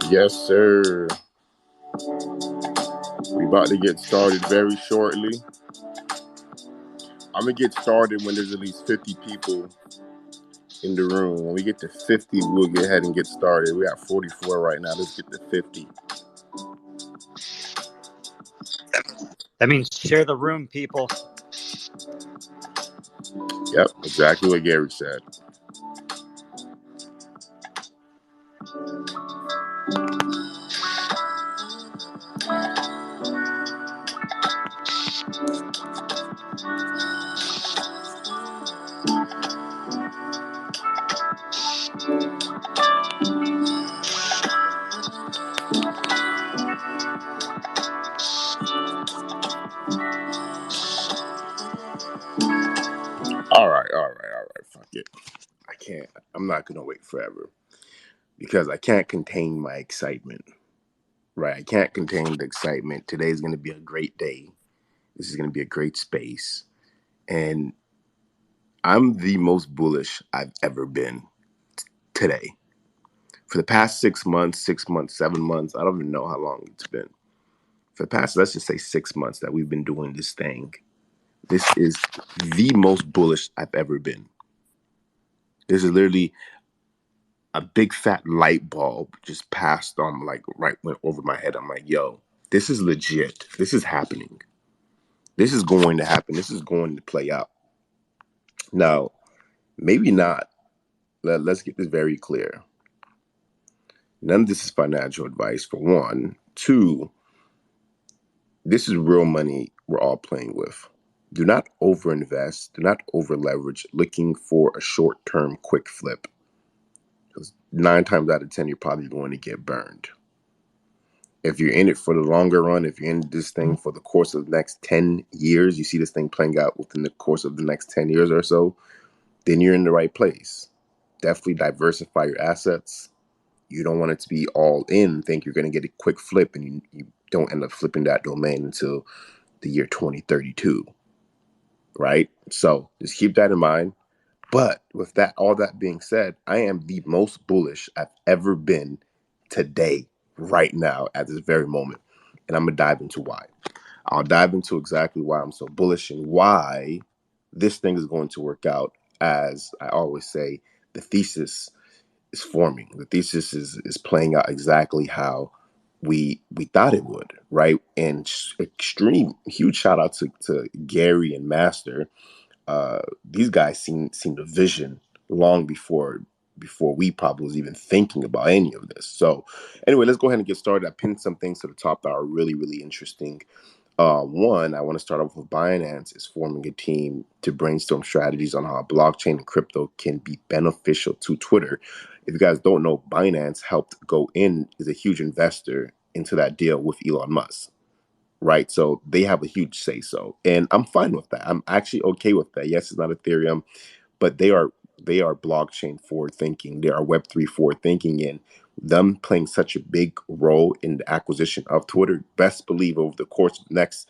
Yes, sir. We about to get started very shortly. I'm gonna get started when there's at least 50 people in the room. When we get to 50, we'll get ahead and get started. We got 44 right now. Let's get to 50. That means share the room, people. Yep, exactly what Gary said. All right. Fuck it. I'm not gonna wait forever because I can't contain my excitement. Right, I can't contain the excitement. Today's gonna be a great day. This is gonna be a great space, and I'm the most bullish I've ever been today. For the past 6 months, 7 months, I don't even know how long it's been. For the past, let's just say 6 months that we've been doing this thing, this is the most bullish I've ever been. This is literally a big fat light bulb just passed on, like right went over my head. I'm like, yo, this is legit. This is happening. This is going to happen. This is going to play out. Now, maybe not. Let's get this very clear. None of this is financial advice, for one. Two, this is real money we're all playing with. Do not overinvest. Do not over leverage looking for a short term quick flip. Because 9 times out of 10, you're probably going to get burned. If you're in it for the longer run, if you're in this thing for the course of the next 10 years, you see this thing playing out within the course of the next 10 years or so, then you're in the right place. Definitely diversify your assets. You don't want it to be all in, think you're going to get a quick flip, and you don't end up flipping that domain until the year 2032, right? So just keep that in mind. But with that, all that being said, I am the most bullish I've ever been today, right now, at this very moment. And I'm going to dive into why. I'll dive into exactly why I'm so bullish and why this thing is going to work out. As I always say, the thesis is forming. The thesis is playing out exactly how we thought it would, right? And extreme huge shout out to Gary and Master. These guys seen the vision long before we probably was even thinking about any of this. So anyway, let's go ahead and get started. I pinned some things to the top that are really, really interesting. One, I want to start off with Binance is forming a team to brainstorm strategies on how blockchain and crypto can be beneficial to Twitter. If you guys don't know, Binance helped go in, is a huge investor into that deal with Elon Musk, right? So they have a huge say so. And I'm fine with that. I'm actually okay with that. Yes, it's not Ethereum, but they are blockchain forward thinking. They are Web3 forward thinking, and them playing such a big role in the acquisition of Twitter. Best believe over the course of the next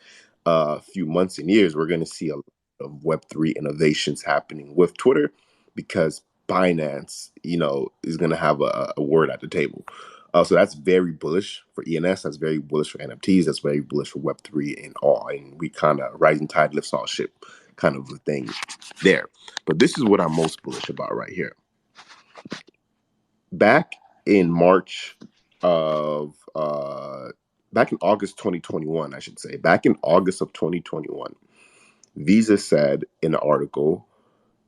few months and years, we're going to see a lot of Web3 innovations happening with Twitter because Binance, is going to have a word at the table. So that's very bullish for ENS. That's very bullish for NFTs. That's very bullish for Web3 and all. And we kind of rising tide lifts all ship kind of a thing there. But this is what I'm most bullish about right here. Back in March of, back in August 2021, I should say, back in August of 2021, Visa said in an article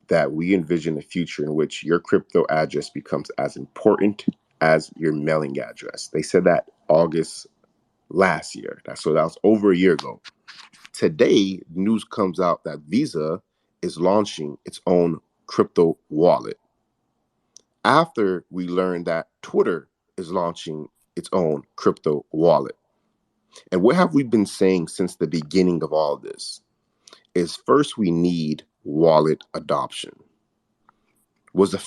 that we envision a future in which your crypto address becomes as important as your mailing address. They said that August last year. So that was over a year ago. Today, news comes out that Visa is launching its own crypto wallet. After we learned that Twitter is launching its own crypto wallet. And what have we been saying since the beginning of all this? Is first we need wallet adoption. Was the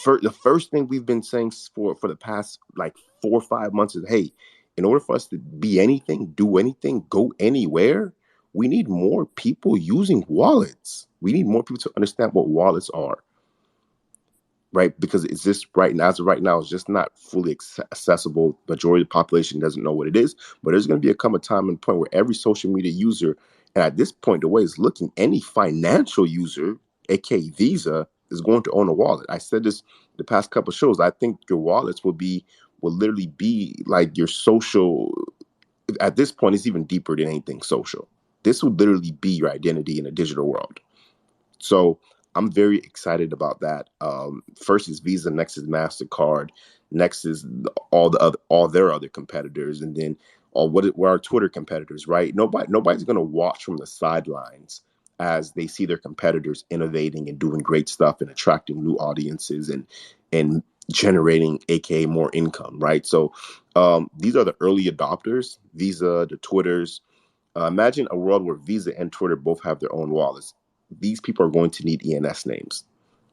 first thing we've been saying for the past like 4 or 5 months is, hey, in order for us to be anything, do anything, go anywhere, we need more people using wallets. We need more people to understand what wallets are. right? Because it's just right now, as of right now, it's just not fully accessible. Majority of the population doesn't know what it is, but there's going to come a time and point where every social media user, and at this point, the way it's looking, any financial user, aka Visa, is going to own a wallet. I said this the past couple of shows. I think your wallets will literally be like your social. At this point, it's even deeper than anything social. This would literally be your identity in a digital world. So I'm very excited about that. First is Visa, next is Mastercard, next is all their other competitors, and then what are Twitter competitors, right? Nobody's going to watch from the sidelines as they see their competitors innovating and doing great stuff and attracting new audiences and generating aka more income, right? So these are the early adopters. Visa, the Twitters. Imagine a world where Visa and Twitter both have their own wallets. These people are going to need ENS names,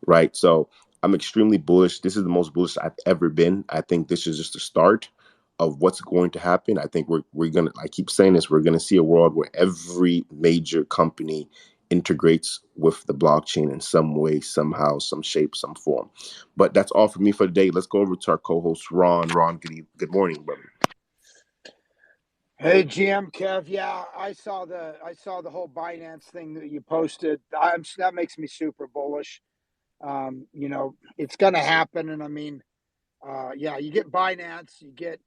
right? So I'm extremely bullish. This is the most bullish I've ever been. I think this is just the start of what's going to happen. I think we're gonna. I keep saying this. We're gonna see a world where every major company integrates with the blockchain in some way, somehow, some shape, some form. But that's all for me for today. Let's go over to our co-host Ron. Ron, good morning, brother. Hey GM Kev, yeah, I saw the whole Binance thing that you posted. That makes me super bullish. It's going to happen, and I mean, yeah, you get Binance, you get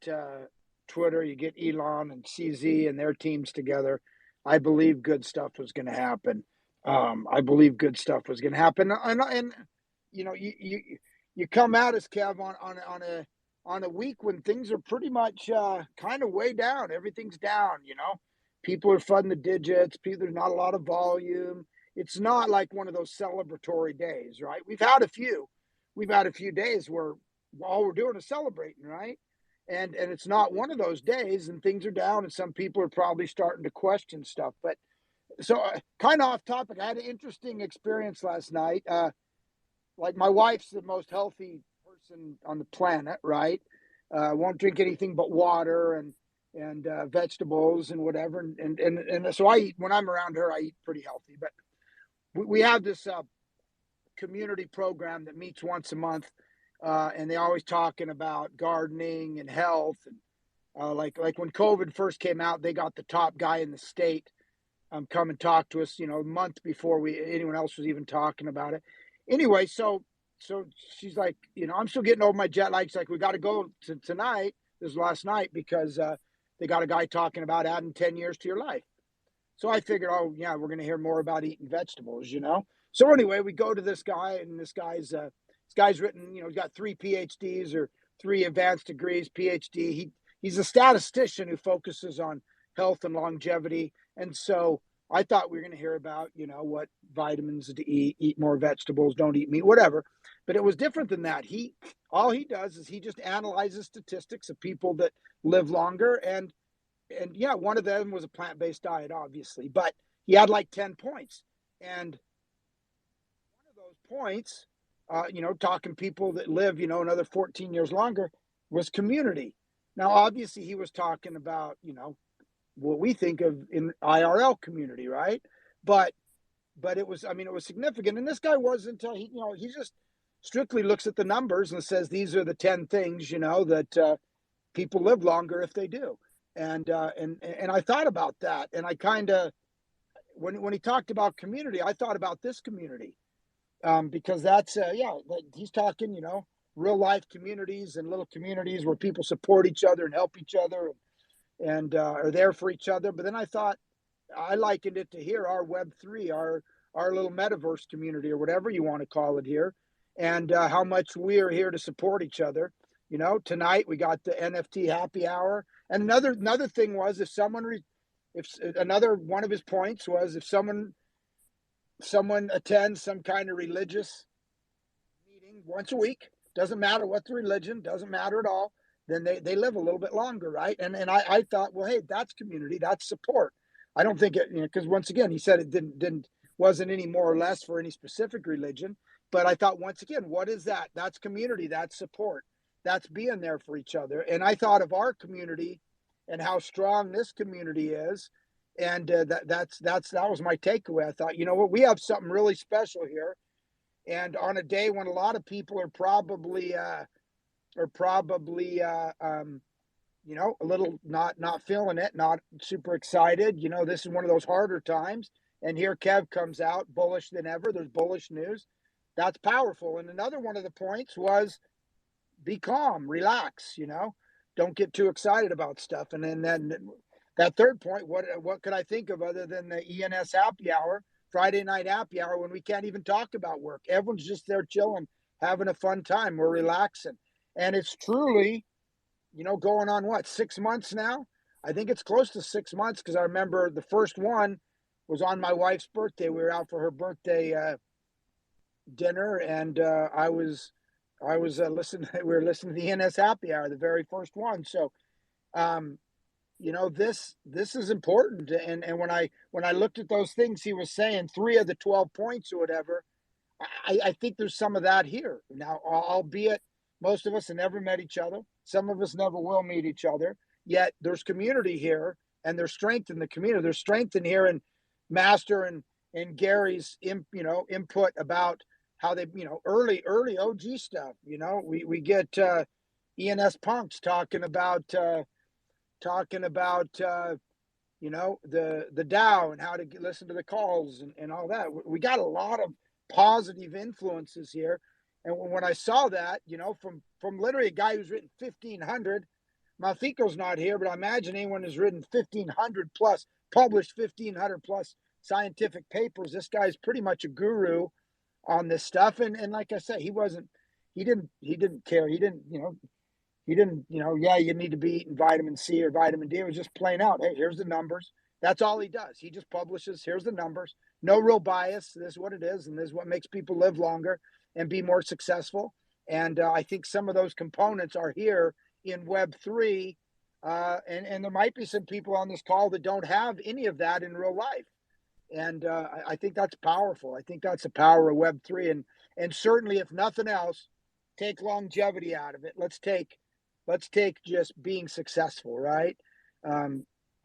Twitter, you get Elon and CZ and their teams together. I believe good stuff was going to happen. I believe good stuff was going to happen, and you come at us, Kev, on a week when things are pretty much kind of way down. Everything's down. People are flooding the digits. There's not a lot of volume. It's not like one of those celebratory days, right? We've had a few. We've had a few days where all we're doing is celebrating, right? And it's not one of those days, and things are down, and some people are probably starting to question stuff. But so, kind of off topic, I had an interesting experience last night. Like my wife's the most healthy person on the planet, right? Won't drink anything but water and vegetables and whatever. And so I eat when I'm around her. I eat pretty healthy. But we have this community program that meets once a month, and they always talking about gardening and health. And like when COVID first came out, they got the top guy in the state come and talk to us, a month before anyone else was even talking about it. Anyway, so she's like, I'm still getting over my jet lag. She's like, we got to go to tonight. This was last night because they got a guy talking about adding 10 years to your life. So I figured, oh yeah, we're going to hear more about eating vegetables. So anyway, we go to this guy, and this guy's written, he's got 3 PhDs or 3 advanced degrees, PhD. He's a statistician who focuses on health and longevity. And so I thought we were going to hear about, what vitamins to eat more vegetables, don't eat meat, whatever. But it was different than that. All he does is he just analyzes statistics of people that live longer, and yeah, one of them was a plant-based diet, obviously, but he had like 10 points. And one of those points, talking people that live, another 14 years longer, was community. Now, obviously, he was talking about, what we think of in IRL community, right? But it was, it was significant. And this guy wasn't, he just strictly looks at the numbers and says these are the 10 things, that people live longer if they do. And I thought about that, and I kind of when he talked about community, I thought about this community, because that's he's talking, real life communities and little communities where people support each other and help each other and are there for each other. But then I thought I likened it to here, our Web3, our little metaverse community or whatever you want to call it here, and how much we are here to support each other. Tonight we got the NFT happy hour, and another thing was if another one of his points was if someone attends some kind of religious meeting once a week, doesn't matter what the religion, doesn't matter at all, then they live a little bit longer, right? And I thought, well, hey, that's community, that's support. I don't think it, because once again, he said it didn't wasn't any more or less for any specific religion. But I thought, once again, what is that? That's community, that's support, that's being there for each other. And I thought of our community and how strong this community is, and that was my takeaway. I thought, you know what, we have something really special here, and on a day when a lot of people are probably a little not feeling it, not super excited. This is one of those harder times. And here Kev comes out bullish than ever. There's bullish news. That's powerful. And another one of the points was be calm, relax, don't get too excited about stuff. And then that third point, what could I think of other than the ENS happy hour, Friday night happy hour, when we can't even talk about work? Everyone's just there chilling, having a fun time. We're relaxing. And it's truly, going on what, 6 months now? I think it's close to 6 months, because I remember the first one was on my wife's birthday. We were out for her birthday dinner, and I was listening. We were listening to the ENS happy hour, the very first one. So, um, this is important. And when I looked at those things he was saying, 3 of the 12 points or whatever, I think there's some of that here now, albeit most of us have never met each other. Some of us never will meet each other. Yet there's community here, and there's strength in the community. There's strength in here, and Master and Gary's input about how they, early OG stuff. We get ENS punks talking about the Dow and how to listen to the calls and all that. We got a lot of positive influences here. And when I saw that, from literally a guy who's written 1,500, Malfico's not here, but I imagine anyone who's written 1,500 plus, published 1,500 plus scientific papers, this guy's pretty much a guru on this stuff. And like I said, he didn't care. Yeah, you need to be eating vitamin C or vitamin D. It was just plain out. Hey, here's the numbers. That's all he does. He just publishes, here's the numbers. No real bias. This is what it is, and this is what makes people live longer and be more successful. And I think some of those components are here in Web3. And there might be some people on this call that don't have any of that in real life. And I think that's powerful. I think that's the power of Web3. And certainly, if nothing else, take longevity out of it. Let's take just being successful, right? I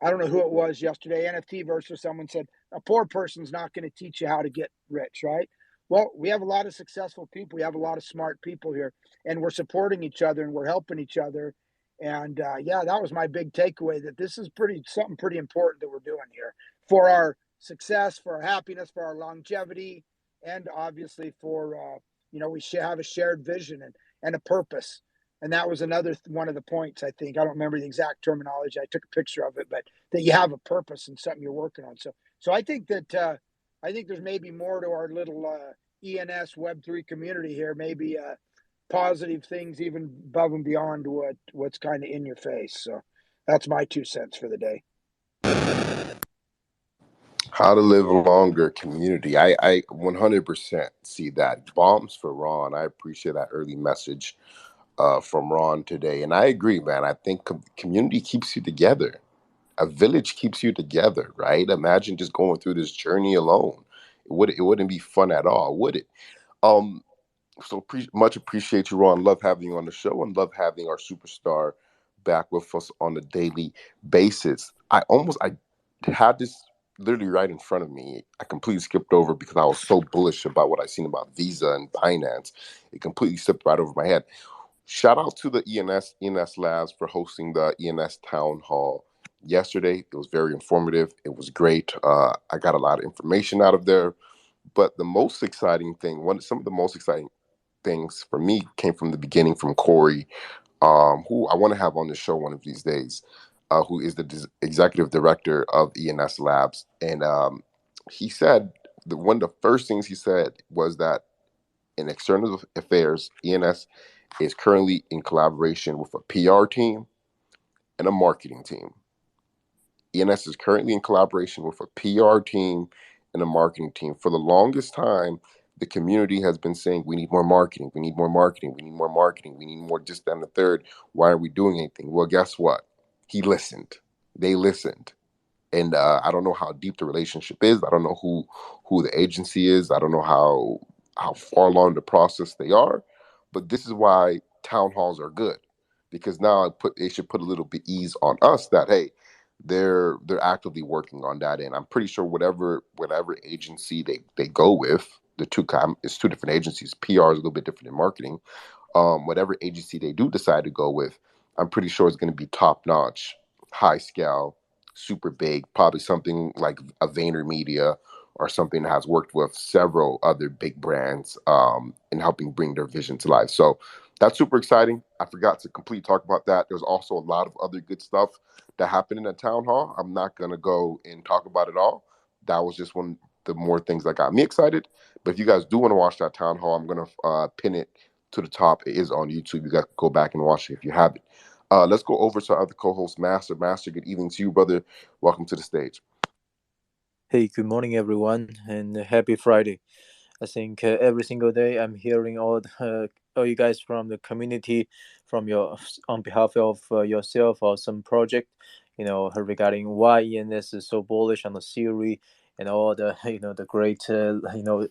don't know who it was yesterday, NFT versus someone said, a poor person's not going to teach you how to get rich, right? Well, we have a lot of successful people. We have a lot of smart people here, and we're supporting each other and we're helping each other. And yeah, that was my big takeaway, that this is something pretty important that we're doing here for our success, for our happiness, for our longevity, and obviously for, we should have a shared vision and a purpose. And that was another one of the points, I think. I don't remember the exact terminology. I took a picture of it, but that you have a purpose and something you're working on. So I think that I think there's maybe more to our little ENS Web3 community here. Maybe positive things even above and beyond what's kind of in your face. So that's my 2 cents for the day. How to live a longer community. I 100% see that. Bombs for Ron. I appreciate that early message from Ron today. And I agree, man. I think community keeps you together. A village keeps you together, right? Imagine just going through this journey alone. It wouldn't be fun at all, would it? Um, so much appreciate you, Ron. Love having you on the show, and love having our superstar back with us on a daily basis. I had this literally right in front of me. I completely skipped over because I was so bullish about what I seen about Visa and Binance. It completely slipped right over my head. Shout out to the ENS Labs for hosting the ENS Town Hall yesterday. It was very informative. It was great. I got a lot of information out of there. But the most exciting thing, some of the most exciting things for me came from the beginning from Corey, who I want to have on the show one of these days, who is the executive director of ENS Labs. And he said, one of the first things he said was that in external affairs, ENS is currently in collaboration with a PR team and a marketing team. ENS is currently in collaboration with a PR team and a marketing team. For the longest time, the community has been saying, we need more marketing, we need more marketing, we need more marketing, we need more this, that, and the third. Why aren't we doing anything? Well, guess what? He listened. They listened. And I don't know how deep the relationship is. I don't know who the agency is. I don't know how far along the process they are. But this is why town halls are good, because now they should put a little bit ease on us that, hey, they're actively working on that. And I'm pretty sure whatever agency they go with, it's two different agencies. PR is a little bit different than marketing. Whatever agency they do decide to go with, I'm pretty sure it's going to be top notch, high scale, super big, probably something like a VaynerMedia or something that has worked with several other big brands in helping bring their vision to life. So that's super exciting. I forgot to completely talk about that. There's also a lot of other good stuff that happened in the town hall. I'm not going to go and talk about it all. That was just one of the more things that got me excited. But if you guys do want to watch that town hall, I'm going to pin it to the top. It is on YouTube. You got to go back and watch it if you haven't. Let's go over to our other co-host, Master. Master, good evening to you, brother. Welcome to the stage. Hey, good morning, everyone, and happy Friday. I think every single day I'm hearing all you guys from the community, from your on behalf of yourself or some project, regarding why ENS is so bullish on the theory and all the the great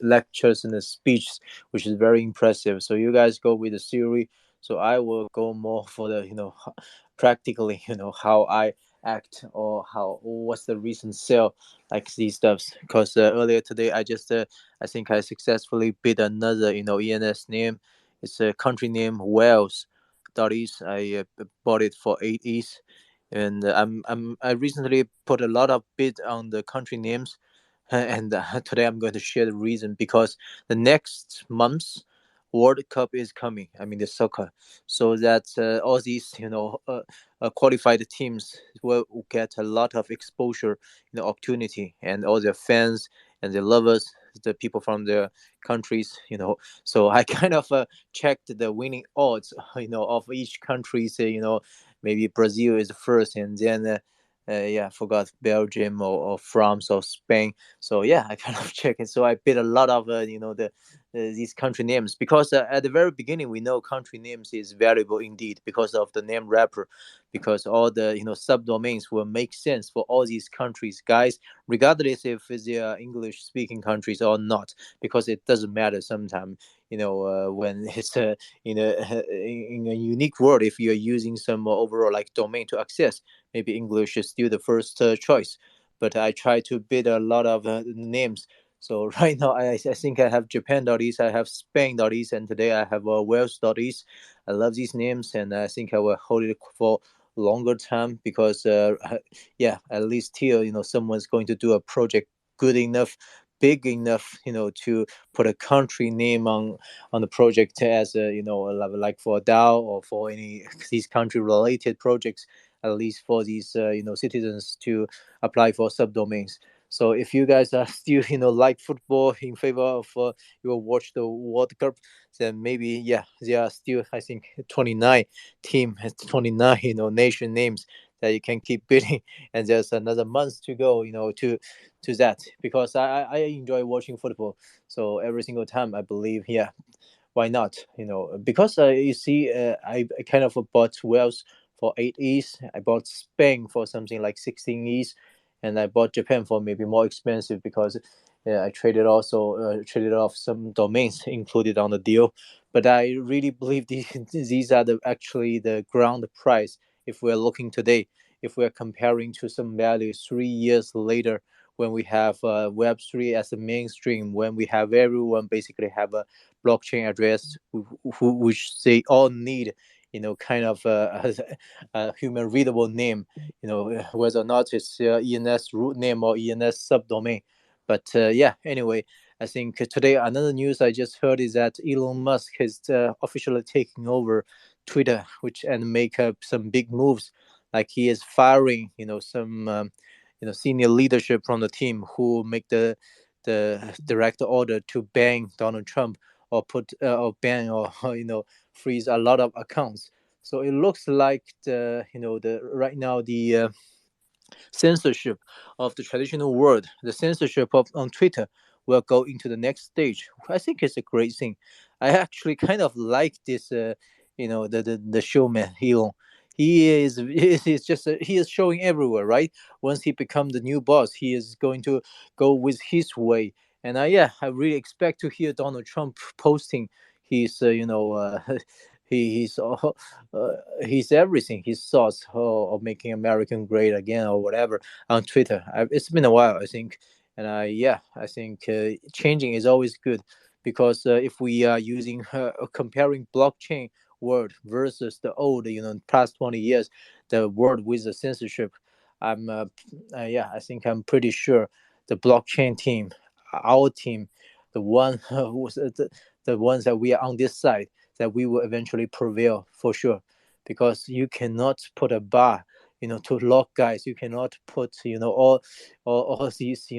lectures and the speeches, which is very impressive. So you guys go with the theory, so I will go more for the practically how I act or how what's the recent sale like these stuffs. Because earlier today I think I successfully bid another ENS name. It's a country name Wales. .eth. I bought it for 8 ETH, and I recently put a lot of bid on the country names, and today I'm going to share the reason because the next month World Cup is coming. I mean the soccer, so that all these qualified teams will get a lot of exposure, opportunity, and all their fans and their lovers, the people from their countries. So I kind of checked the winning odds, of each country. Say, maybe Brazil is first, and then. Yeah, I forgot Belgium or France or Spain. So yeah, I kind of check it. So I bid a lot of these country names because at the very beginning we know country names is valuable indeed because of the name wrapper, because all the subdomains will make sense for all these countries, guys, regardless if they are English speaking countries or not, because it doesn't matter sometimes. When it's in a unique word, if you're using some overall like domain to access, maybe English is still the first choice. But I try to bid a lot of names. So right now, I think I have Japan.eth, I have Spain.eth, and today I have Wales.eth. I love these names, and I think I will hold it for longer time because, yeah, at least here, someone's going to do a project good enough, big enough, to put a country name on the project as a, like for a DAO or for any these country related projects, at least for these, citizens to apply for subdomains. So if you guys are still, like football in favor of you will watch the World Cup, then maybe yeah, there are still I think 29 team has 29 nation names that you can keep bidding, and there's another month to go, to that because I enjoy watching football. So every single time I believe yeah, why not? Because you see, I kind of bought Wales for 8 ETH. I bought Spain for something like 16 ETH, and I bought Japan for maybe more expensive because I traded off some domains included on the deal. But I really believe these are actually the ground price if we're looking today. If we're comparing to some value 3 years later, when we have Web3 as a mainstream, when we have everyone basically have a blockchain address, which they all need, kind of a human readable name, whether or not it's ENS root name or ENS subdomain. But yeah, anyway, I think today another news I just heard is that Elon Musk is officially taking over Twitter, which and make some big moves, like he is firing, some senior leadership from the team who make the direct order to ban Donald Trump or put or ban or freeze a lot of accounts. So it looks like the right now the censorship of the traditional world, the censorship of on Twitter will go into the next stage. I think it's a great thing. I actually kind of like this, the showman Elon. He is showing everywhere, right? Once he become the new boss, he is going to go with his way. And yeah, I really expect to hear Donald Trump posting his, uh, he's everything, his thoughts of making American great again or whatever on Twitter. It's been a while, I think. And I think changing is always good, because if we are using comparing blockchain world versus the old, past 20 years, the world with the censorship, I'm I think I'm pretty sure the blockchain team, our team, the one the ones that we are on this side, that we will eventually prevail for sure, because you cannot put a bar, to lock guys. You cannot put, all these,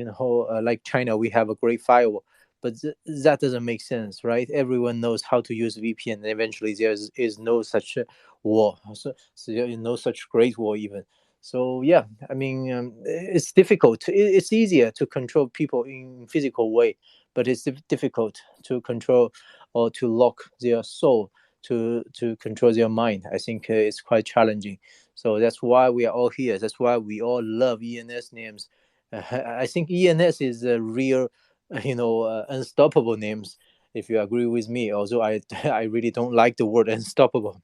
like China, we have a great firewall, but that doesn't make sense, right? Everyone knows how to use VPN, and eventually there is no such wall, so there is no such great wall even. So yeah, I mean, it's difficult. It's easier to control people in physical way, but it's difficult to control or to lock their soul, to control their mind. I think it's quite challenging. So that's why we are all here. That's why we all love ENS names. I think ENS is a real, unstoppable names. If you agree with me, although I I really don't like the word unstoppable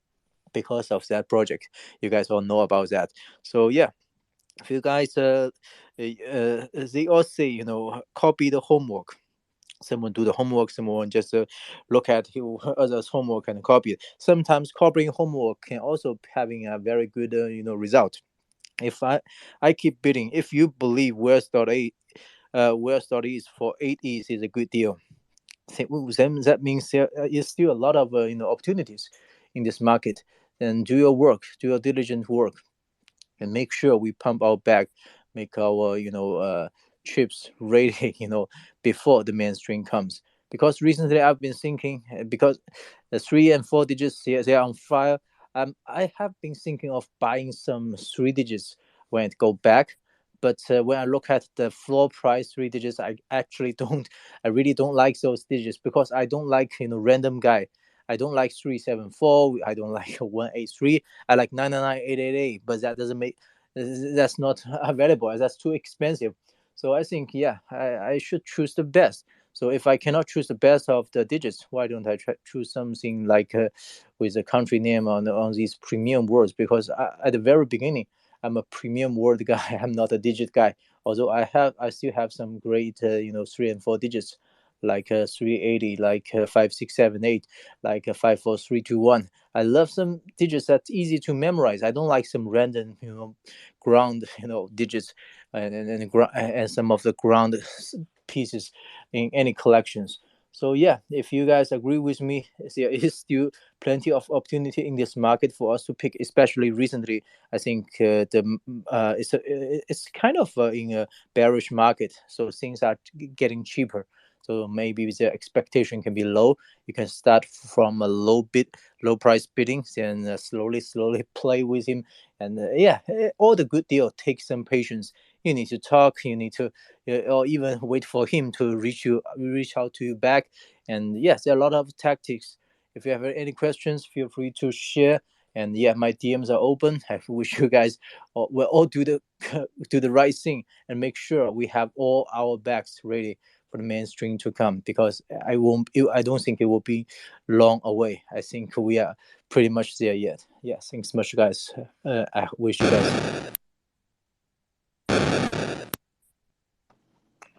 because of that project. You guys all know about that. So yeah, if you guys they all say, copy the homework. Someone do the homework, someone just look at others homework and copy it. Sometimes copying homework can also having a very good result. If I keep bidding, if you believe where is for 8 E's is a good deal, then that means there is still a lot of opportunities in this market. Then do your work, do your diligent work, and make sure we pump our bag, make our chips ready, before the mainstream comes. Because recently I've been thinking, because the 3 and 4 digits, they are on fire. I have been thinking of buying some 3 digits when it go back. But when I look at the floor price 3 digits, I actually don't. I really don't like those digits, because I don't like random guy. I don't like 374. I don't like 183. I like 99888, but that doesn't make, that's not available. That's too expensive. So I think, yeah, I should choose the best. So if I cannot choose the best of the digits, why don't I choose something like with a country name on these premium words? Because at the very beginning, I'm a premium word guy. I'm not a digit guy. Although I still have some great 3 and 4 digits, like 380, like 5678, like 54321. I love some digits that's easy to memorize. I don't like some random, ground, digits, and some of the ground pieces in any collections. So yeah, if you guys agree with me, there is still plenty of opportunity in this market for us to pick. Especially recently, I think it's kind of in a bearish market, so things are getting cheaper. So maybe the expectation can be low. You can start from a low price bidding, then slowly play with him, and yeah, all the good deal takes some patience. You need to talk. You need to, or even wait for him to reach out to you back. And yes, there are a lot of tactics. If you have any questions, feel free to share. And yeah, my DMs are open. I wish you guys will all do the do the right thing, and make sure we have all our backs ready for the mainstream to come, because I don't think it will be long away. I think we are pretty much there yet. Yeah, thanks much, guys. I wish you guys.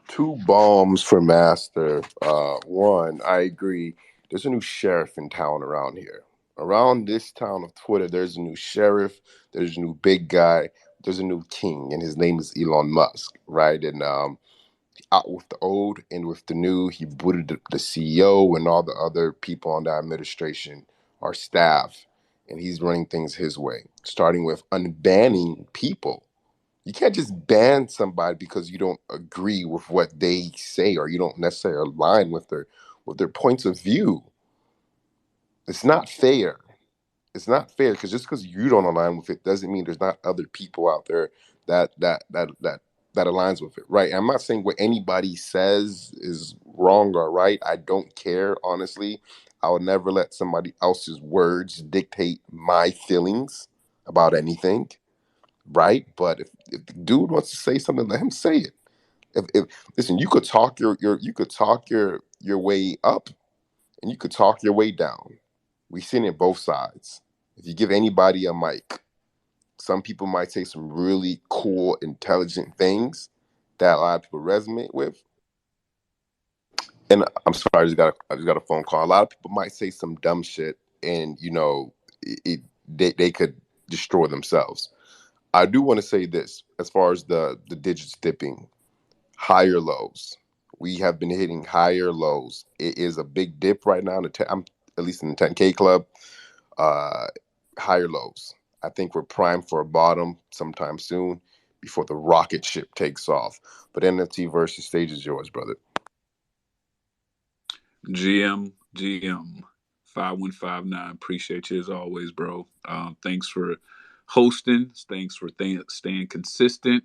Two bombs for Master. One, I agree. There's a new sheriff in town around here. Around this town of Twitter, there's a new sheriff. There's a new big guy. There's a new king, and his name is Elon Musk, right? And out with the old and with the new, he booted the CEO and all the other people on the administration, our staff, and he's running things his way, starting with unbanning people. You can't just ban somebody because you don't agree with what they say or you don't necessarily align with their points of view. It's not fair. It's not fair, because just because you don't align with it doesn't mean there's not other people out there that aligns with it, right? I'm not saying what anybody says is wrong or right. I don't care, honestly. I would never let somebody else's words dictate my feelings about anything, right? But if the dude wants to say something, let him say it. If listen, you could talk you could talk your way up, and you could talk your way down. We've seen it both sides. If you give anybody a mic, some people might say some really cool, intelligent things, that a lot of people resonate with. And I'm sorry, I just got a phone call. A lot of people might say some dumb shit, and they could destroy themselves. I do want to say this as far as the digits dipping, higher lows. We have been hitting higher lows. It is a big dip right now. I'm at least in the 10K club. Higher lows. I think we're primed for a bottom sometime soon before the rocket ship takes off. But NFT versus stage is yours, brother. GM 5159. Appreciate you as always, bro. Thanks for hosting. Thanks for staying consistent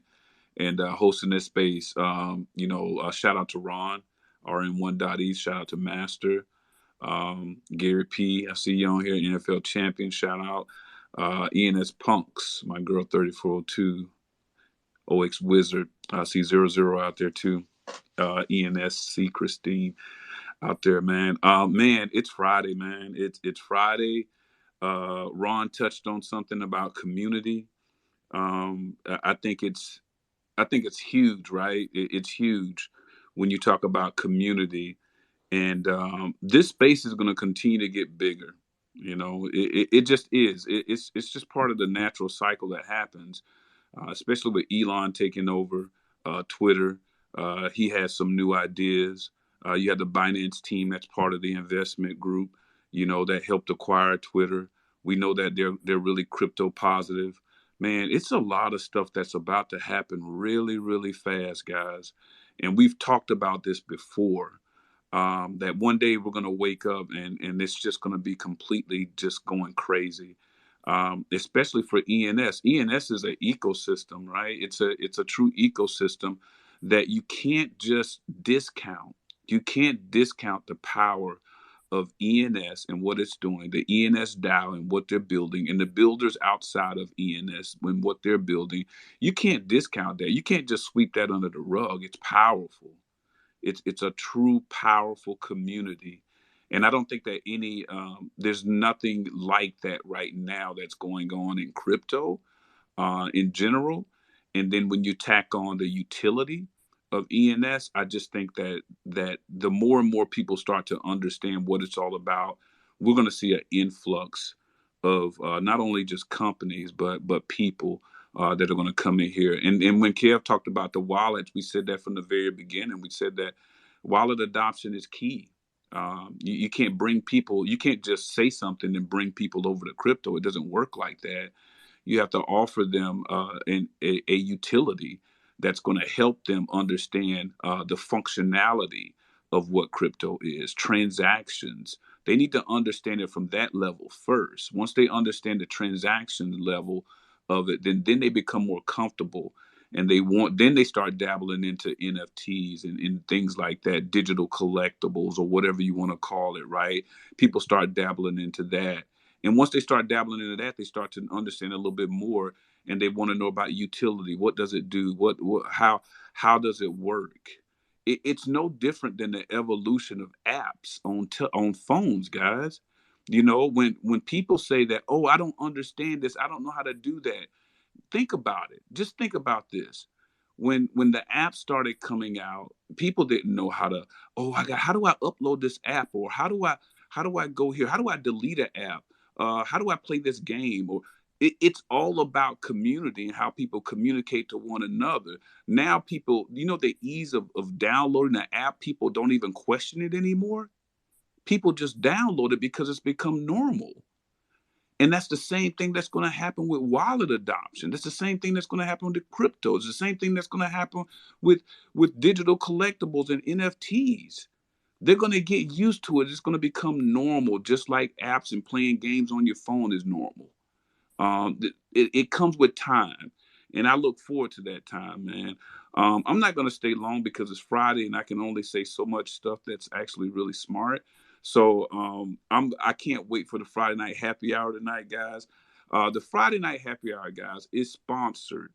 and hosting this space. Shout out to Ron, RM1.eth. Shout out to Master. Gary P. I see you on here. NFL champion. Shout out. ENS Punks. My girl 3402. OX Wizard. I see 00 out there too. ENSC Christine out there, man. Man, it's Friday, man. It's Friday. Ron touched on something about community. I think it's huge, right? It's huge when you talk about community, and this space is going to continue to get bigger. It just is. It's just part of the natural cycle that happens, especially with Elon taking over Twitter. He has some new ideas. You have the Binance team that's part of the investment group, that helped acquire Twitter. We know that they're really crypto positive. Man, it's a lot of stuff that's about to happen really, really fast, guys. And we've talked about this before. That one day we're going to wake up and it's just going to be completely just going crazy, especially for ENS. ENS is an ecosystem, right? It's a true ecosystem that you can't just discount. You can't discount the power of ENS and what it's doing, the ENS DAO and what they're building, and the builders outside of ENS and what they're building. You can't discount that. You can't just sweep that under the rug. It's powerful. It's a true powerful community, and I don't think that there's nothing like that right now that's going on in crypto in general. And then when you tack on the utility of ENS, I just think that the more and more people start to understand what it's all about, we're going to see an influx of not only just companies but people that are going to come in here. And when Kev talked about the wallets, we said that from the very beginning. We said that wallet adoption is key. You can't bring people. You can't just say something and bring people over to crypto. It doesn't work like that. You have to offer them a utility that's going to help them understand the functionality of what crypto is, transactions. They need to understand it from that level first. Once they understand the transaction level of it, then they become more comfortable, and then they start dabbling into NFTs and things like that, digital collectibles or whatever you want to call it, right? People start dabbling into that. And once they start dabbling into that, they start to understand a little bit more, and they want to know about utility. What does it do? How does it work? It's no different than the evolution of apps on phones, guys. When people say that, oh, I don't understand this, I don't know how to do that. Think about it. Just think about this. When the app started coming out, people didn't know how to. Oh, how do I upload this app, or how do I go here? How do I delete an app? How do I play this game? Or it's all about community and how people communicate to one another. Now people, the ease of downloading an app, people don't even question it anymore. People just download it because it's become normal. And that's the same thing that's going to happen with wallet adoption. That's the same thing that's going to happen with crypto. It's the same thing that's going to happen with digital collectibles and NFTs. They're going to get used to it. It's going to become normal, just like apps and playing games on your phone is normal. It comes with time, and I look forward to that time, man. I'm not going to stay long because it's Friday, and I can only say so much stuff that's actually really smart. So I can't wait for the Friday night happy hour tonight, guys. The Friday night happy hour, guys, is sponsored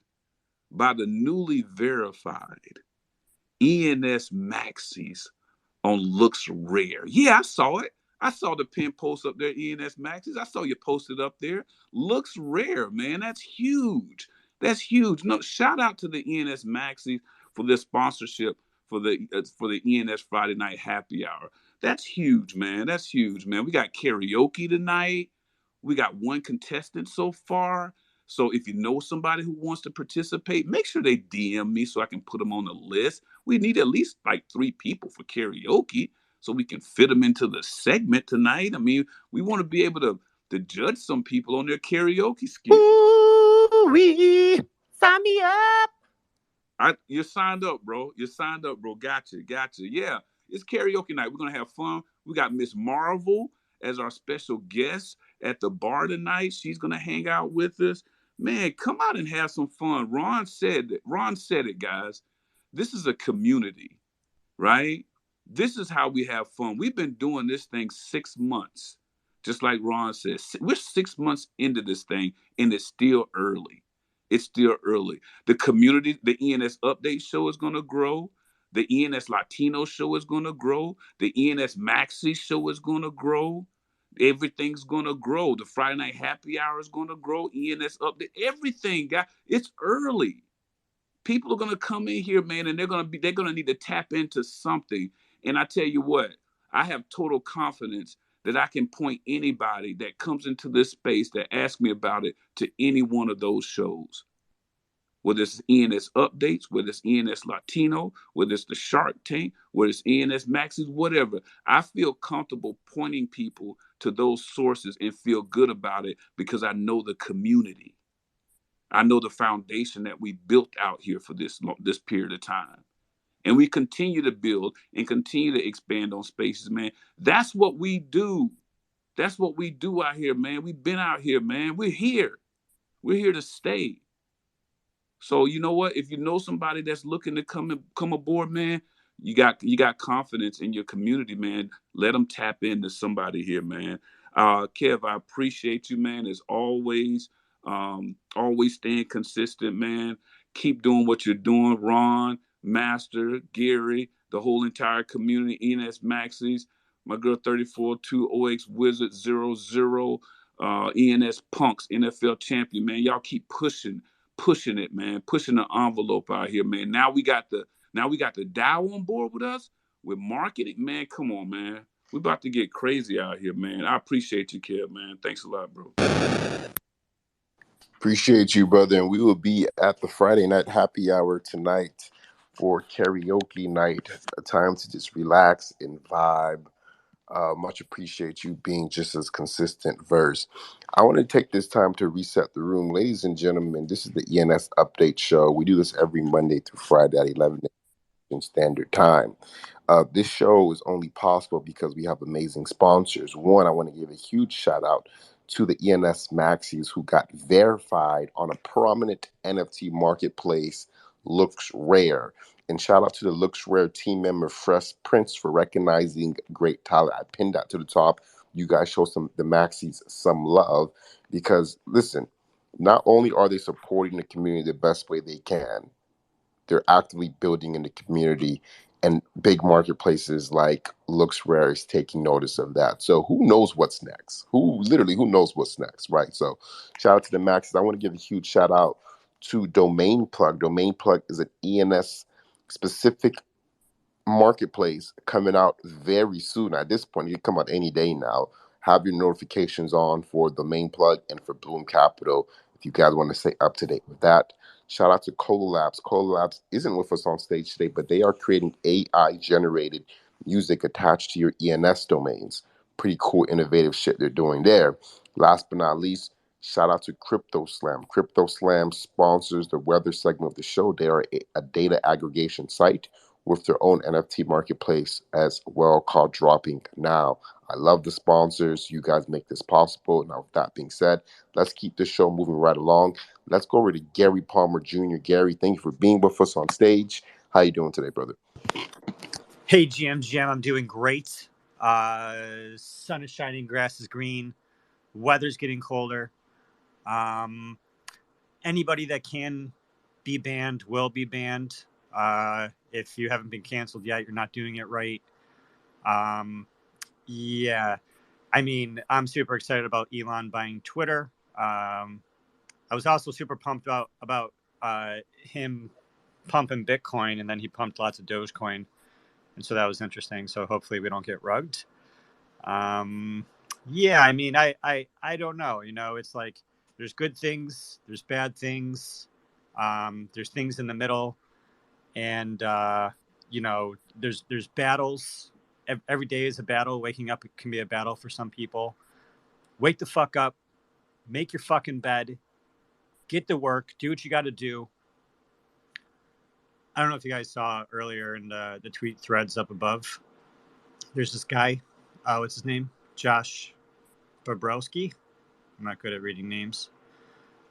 by the newly verified ENS Maxis on Looks Rare. Yeah, I saw it. I saw the pin post up there, ENS Maxis. I saw you posted up there. Looks Rare, man. That's huge. That's huge. No, shout out to the ENS Maxis for this sponsorship for the ENS Friday Night Happy Hour. That's huge, man. That's huge, man. We got karaoke tonight. We got one contestant so far. So if you know somebody who wants to participate, make sure they DM me so I can put them on the list. We need at least like 3 people for karaoke so we can fit them into the segment tonight. I mean, we want to be able to judge some people on their karaoke skills. Ooh-wee. Sign me up. You're signed up, bro. You're signed up, bro. Gotcha. Yeah, it's karaoke night. We're gonna have fun. We got Miss Marvel as our special guest at the bar tonight. She's gonna hang out with us. Man, come out and have some fun. Ron said it, guys. This is a community, right? This is how we have fun. We've been doing this thing 6 months. Just like Ron says, we're 6 months into this thing, and it's still early. It's still early. The community, the ENS Update show is going to grow. The ENS Latino show is going to grow. The ENS Maxi show is going to grow. Everything's going to grow. The Friday Night Happy Hour is going to grow. ENS Update, everything, guys. It's early. People are gonna come in here, man, and they're gonna need to tap into something. And I tell you what, I have total confidence that I can point anybody that comes into this space that asks me about it to any one of those shows. Whether it's ENS Updates, whether it's ENS Latino, whether it's the Shark Tank, whether it's ENS Maxis, whatever. I feel comfortable pointing people to those sources and feel good about it because I know the community. I know the foundation that we built out here for this period of time. And we continue to build and continue to expand on spaces, man. That's what we do. That's what we do out here, man. We've been out here, man. We're here. We're here to stay. So you know what? If you know somebody that's looking to come aboard, man, you got confidence in your community, man. Let them tap into somebody here, man. Kev, I appreciate you, man. As always, always staying consistent, man. Keep doing what you're doing, Ron, Master, Gary, the whole entire community, ENS Maxis, my girl 34-2 OX Wizard 00, ENS Punks, NFL champion, man. Y'all keep pushing it, man, pushing the envelope out here, man. Now we got the Dow on board with us with marketing, man. Come on, man. We about to get crazy out here, man. I appreciate you, Kev, man. Thanks a lot, bro. Appreciate you, brother. And we will be at the Friday Night Happy Hour tonight for karaoke night, a time to just relax and vibe. Much appreciate you being just as consistent verse. I want to take this time to reset the room. Ladies and gentlemen, this is the ENS Update Show. We do this every Monday through Friday at 11 a.m. Standard Time. This show is only possible because we have amazing sponsors. One, I want to give a huge shout out to the ENS Maxis who got verified on a prominent NFT marketplace, Looks Rare. And shout out to the Looks Rare team member, Fresh Prince, for recognizing great talent. I pinned that to the top. You guys show the Maxis some love because, listen, not only are they supporting the community the best way they can, they're actively building in the community, and big marketplaces like Looks Rare is taking notice of that. So who knows what's next? Who knows what's next, right? So shout out to the Maxes. I want to give a huge shout out to Domain Plug. Domain Plug is an ENS specific marketplace coming out very soon. At this point, it can come out any day now. Have your notifications on for Domain Plug and for Bloom Capital if you guys want to stay up to date with that. Shout out to Cola Labs. Cola Labs isn't with us on stage today, but they are creating AI generated music attached to your ENS domains. Pretty cool, innovative shit they're doing there. Last but not least, shout out to Crypto Slam. Crypto Slam sponsors the weather segment of the show. They are a data aggregation site with their own NFT marketplace as well called Dropping Now. I love the sponsors. You guys make this possible. Now, with that being said, let's keep this show moving right along. Let's go over to Gary Palmer Jr. Gary, thank you for being with us on stage. How you doing today, brother? Hey, GM, I'm doing great. Sun is shining, grass is green, weather's getting colder. Anybody that can be banned will be banned. If you haven't been canceled yet, you're not doing it right. Yeah, I mean, I'm super excited about Elon buying Twitter. I was also super pumped about him pumping Bitcoin, and then he pumped lots of Dogecoin, and so that was interesting. So hopefully we don't get rugged. Yeah, I mean, I don't know. You know, it's like there's good things, there's bad things, there's things in the middle, and you know, there's battles. Every day is a battle. Waking up can be a battle for some people. Wake the fuck up, make your fucking bed, get to work, do what you got to do. I don't know if you guys saw earlier in the tweet threads up above. There's this guy. What's his name? Josh Bobrowski. I'm not good at reading names.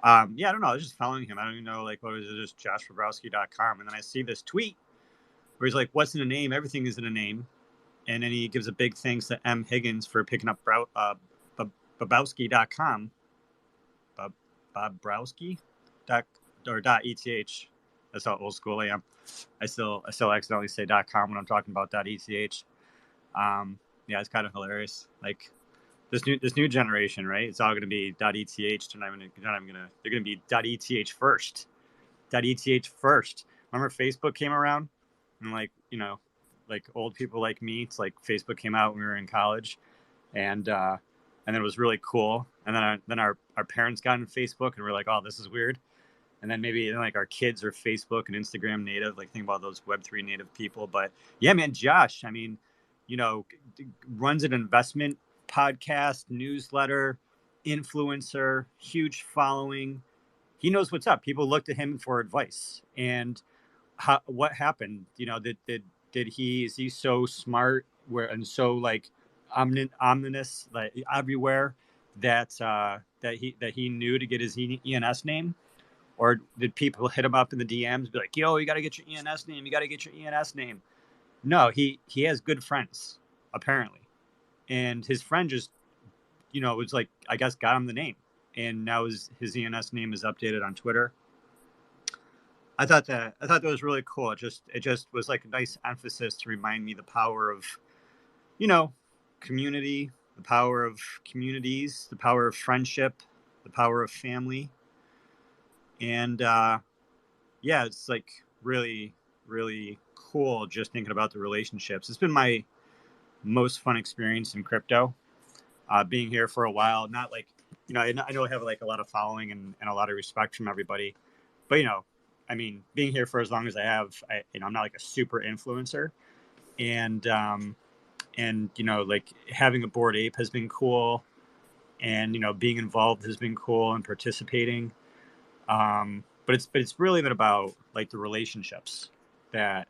Yeah, I don't know. I was just following him. I don't even know, like, what was it? Just joshbobrowski.com. And then I see this tweet where he's like, what's in a name? Everything is in a name. And then he gives a big thanks to M. Higgins for picking up Bobrowski.com. Bobrowski? Or .eth. That's how old school I am. I still accidentally say .com when I'm talking about .eth. Yeah, it's kind of hilarious. Like, this new generation, right? It's all going to be .eth. They're going to be .eth first. .eth first. Remember Facebook came around, and like, you know, like old people like me, it's like Facebook came out when we were in college, and then it was really cool. And then our parents got into Facebook, and we're like, oh, this is weird. And then maybe like our kids are Facebook and Instagram native. Like, think about those Web3 native people. But yeah, man, Josh, I mean, you know, runs an investment podcast, newsletter, influencer, huge following. He knows what's up. People look to him for advice. And what happened? You know, did he, is he so smart and so like ominous, like everywhere, that he knew to get his ENS name? Or did people hit him up in the DMs, be like, yo, you got to get your ENS name. You got to get your ENS name. No, he has good friends, apparently. And his friend just, you know, was like, I guess, got him the name. And now his ENS name is updated on Twitter. I thought that was really cool. It just was like a nice emphasis to remind me the power of, you know, community, the power of communities, the power of friendship, the power of family. And yeah, it's like really, really cool just thinking about the relationships. It's been my most fun experience in crypto, being here for a while. Not like, you know, I know I have like a lot of following and a lot of respect from everybody, but you know, I mean, being here for as long as I have, you know, I'm not like a super influencer, and you know, like having a Bored Ape has been cool, and you know, being involved has been cool and participating. But it's really been about like the relationships that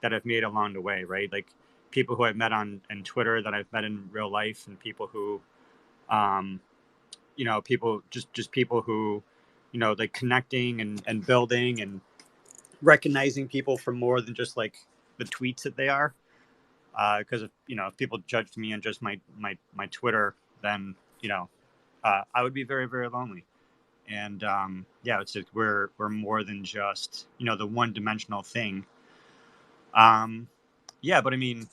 I've made along the way, right? Like people who I've met on Twitter that I've met in real life, and people who, you know, people just people who, you know, like connecting and building and recognizing people for more than just like the tweets that they are. Because if, you know, if people judged me on just my Twitter, then, you know, I would be very, very lonely. And yeah, it's just we're more than just, you know, the one dimensional thing. Yeah, but I mean,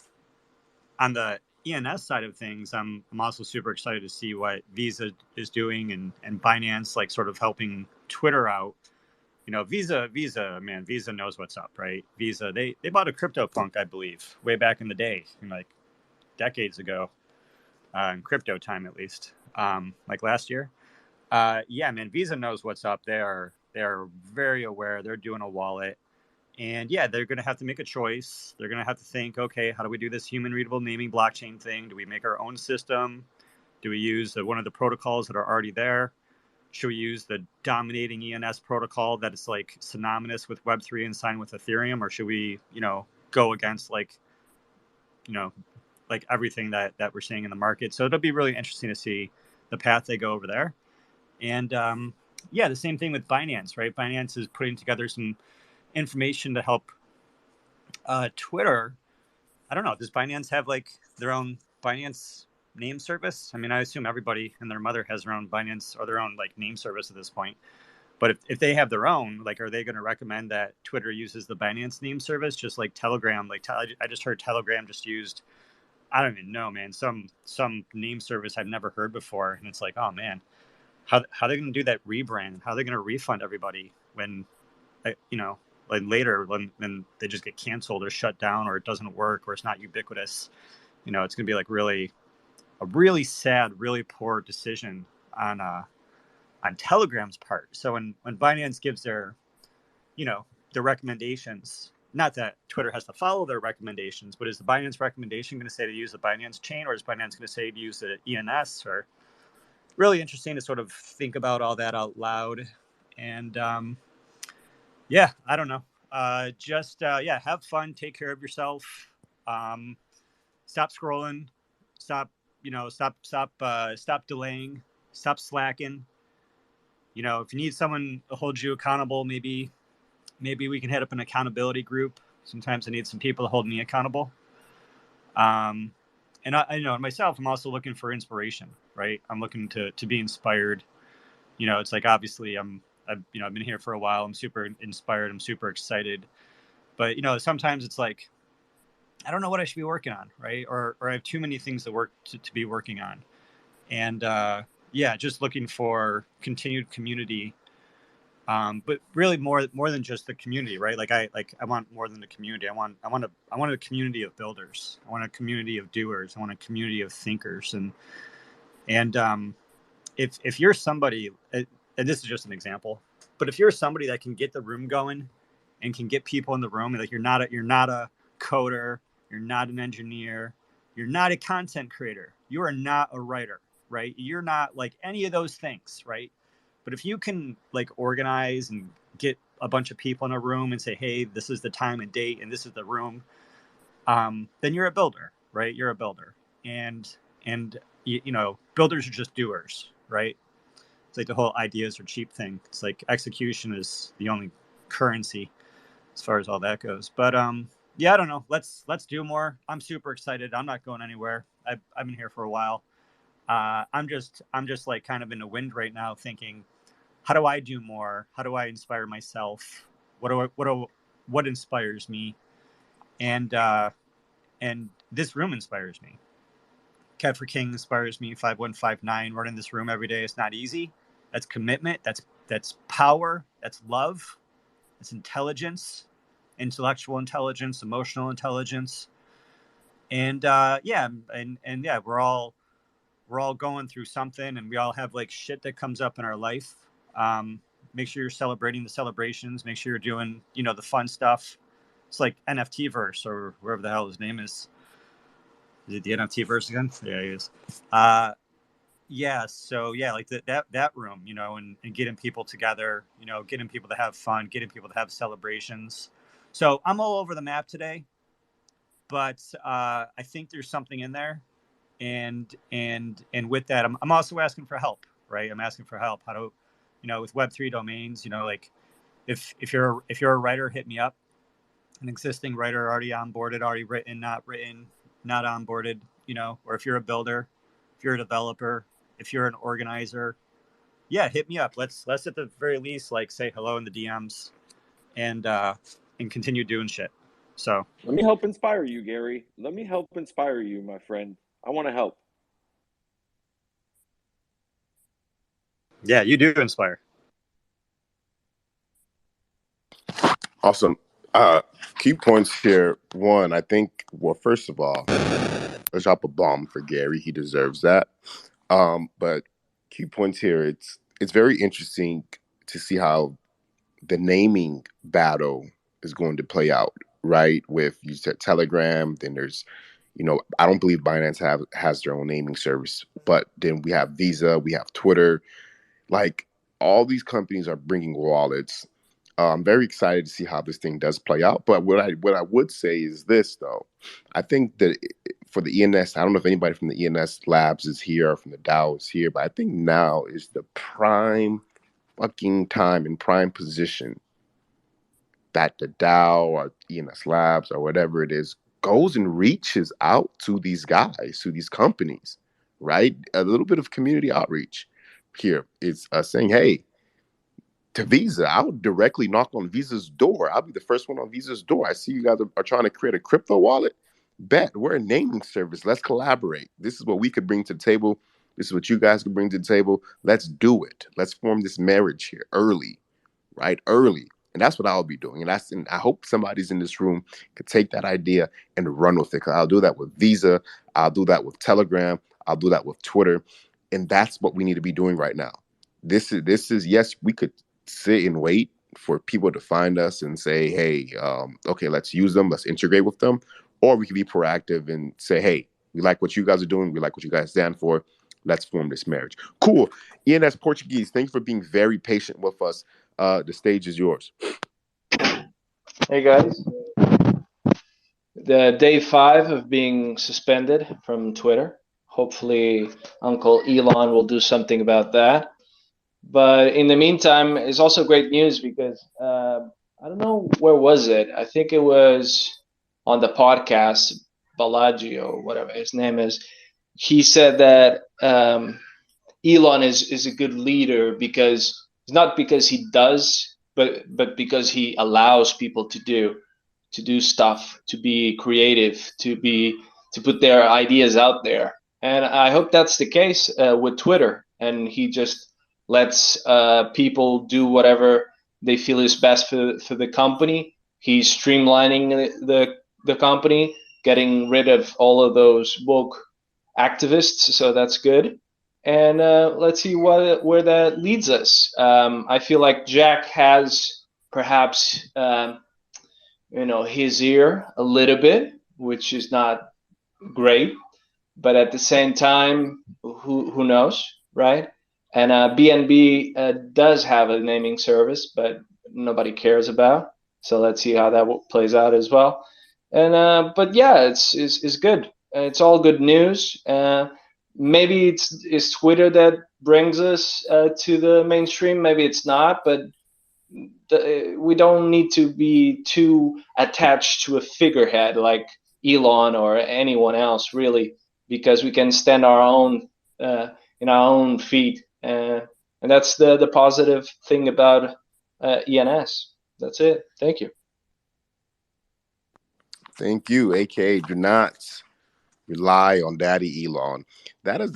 on the ENS side of things, I'm also super excited to see what Visa is doing, and Binance, like sort of helping Twitter out. You know, Visa, man, Visa knows what's up, right? Visa, they bought a CryptoPunk, I believe, way back in the day, like decades ago, in crypto time at least, like last year. Yeah, man, Visa knows what's up. They are very aware. They're doing a wallet. And yeah, they're going to have to make a choice. They're going to have to think, okay, how do we do this human readable naming blockchain thing? Do we make our own system? Do we use one of the protocols that are already there? Should we use the dominating ENS protocol that is like synonymous with Web3 and sign with Ethereum? Or should we, you know, go against like, you know, like everything that we're seeing in the market? So it'll be really interesting to see the path they go over there. And yeah, the same thing with Binance, right? Binance is putting together some information to help Twitter. I don't know. Does Binance have like their own Binance name service? I mean, I assume everybody and their mother has their own Binance or their own like name service at this point. But if they have their own, like, are they going to recommend that Twitter uses the Binance name service, just like Telegram? Like, I just heard Telegram just used, I don't even know, man, some name service I've never heard before, and it's like, oh man, how are they going to do that rebrand? How are they going to refund everybody when, you know, like later when they just get canceled or shut down or it doesn't work or it's not ubiquitous, you know, it's going to be like a really sad, really poor decision on Telegram's part. So when Binance gives their, you know, their recommendations, not that Twitter has to follow their recommendations, but is the Binance recommendation going to say to use the Binance chain, or is Binance going to say to use the ENS? Or really interesting to sort of think about all that out loud. And yeah, I don't know. Yeah, have fun, take care of yourself. Stop scrolling, stop, stop delaying, stop slacking. You know, if you need someone to hold you accountable, maybe we can head up an accountability group. Sometimes I need some people to hold me accountable. And I know myself, I'm also looking for inspiration, right? I'm looking to be inspired. You know, it's like, obviously I've been here for a while. I'm super inspired. I'm super excited. But, you know, sometimes it's like, I don't know what I should be working on, right? Or I have too many things to be working on. And yeah, just looking for continued community. But really more than just the community, right? I want more than the community. I want a community of builders. I want a community of doers. I want a community of thinkers. And if you're somebody, and this is just an example, but if you're somebody that can get the room going and can get people in the room, like you're not a coder, you're not an engineer, you're not a content creator, you are not a writer, right? You're not like any of those things, right? But if you can like organize and get a bunch of people in a room and say, hey, this is the time and date and this is the room, then you're a builder, right? You're a builder. And you know, builders are just doers, right? It's like the whole ideas are cheap thing. It's like execution is the only currency as far as all that goes. But yeah, I don't know. Let's do more. I'm super excited. I'm not going anywhere. I've been here for a while. I'm just like kind of in the wind right now, thinking, how do I do more? How do I inspire myself? What inspires me? And this room inspires me. Cat for King inspires me. 5159. Running this room every day is not easy. That's commitment. That's power. That's love. That's intelligence, intellectual intelligence, emotional intelligence. And yeah, and yeah, we're all going through something, and we all have like shit that comes up in our life. Make sure you're celebrating the celebrations. Make sure you're doing, you know, the fun stuff. It's like NFT verse or wherever the hell his name is. Is it the NFT verse again? Yeah, he is. Yeah. So yeah, like that room, you know, and getting people together, you know, getting people to have fun, getting people to have celebrations. So I'm all over the map today, but I think there's something in there, and with that, I'm also asking for help, right? I'm asking for help. How to, you know, with Web3 domains, you know, like if you're a writer, hit me up. An existing writer already onboarded, already written, not onboarded, you know, or if you're a builder, if you're a developer, if you're an organizer, yeah, hit me up. Let's at the very least like say hello in the DMs and continue doing shit. So let me help inspire you, Gary. Let me help inspire you, my friend. I want to help. yeah, you do inspire. Awesome. Key points here. One, I think, well, first of all, let's drop a bomb for Gary. He deserves that. But key points here, it's very interesting to see how the naming battle is going to play out, right? With, you said Telegram, then there's, you know, I don't believe Binance has their own naming service, but then we have Visa, we have Twitter. Like, all these companies are bringing wallets. I'm very excited to see how this thing does play out. But what I would say is this, though. I think that for the ENS, I don't know if anybody from the ENS labs is here or from the DAO is here, but I think now is the prime fucking time and prime position that the DAO or ENS labs or whatever it is goes and reaches out to these guys, to these companies, right? A little bit of community outreach here is saying, hey, to Visa, I would directly knock on Visa's door. I'll be the first one on Visa's door. I see you guys are trying to create a crypto wallet. Bet, we're a naming service. Let's collaborate. This is what we could bring to the table. This is what you guys could bring to the table. Let's do it. Let's form this marriage here early, right? Early. And that's what I'll be doing. And I hope somebody's in this room could take that idea and run with it. Because I'll do that with Visa. I'll do that with Telegram. I'll do that with Twitter. And that's what we need to be doing right now. This is yes, we could sit and wait for people to find us and say, hey, okay, let's use them. Let's integrate with them. Or we can be proactive and say, hey, we like what you guys are doing. We like what you guys stand for. Let's form this marriage. Cool. ENS Portuguese, thank you for being very patient with us. The stage is yours. Hey guys, the day 5 of being suspended from Twitter. Hopefully, Uncle Elon will do something about that. But in the meantime, it's also great news because I don't know where was it. I think it was on the podcast Bellagio, whatever his name is. He said that Elon is a good leader because it's not because he does, but because he allows people to do stuff, to be creative, to put their ideas out there. And I hope that's the case with Twitter. And he just lets people do whatever they feel is best for the company. He's streamlining the company, getting rid of all of those woke activists. So that's good. And let's see where that leads us. I feel like Jack has perhaps his ear a little bit, which is not great, but at the same time, who knows, right? And BNB does have a naming service, but nobody cares about. So let's see how that plays out as well. And but yeah, it's good. It's all good news. Maybe it's Twitter that brings us to the mainstream. Maybe it's not, but we don't need to be too attached to a figurehead like Elon or anyone else, really, because we can stand our own in our own feet, and that's the positive thing about ENS. That's it. Thank you. Thank you, aka do not rely on Daddy Elon. That is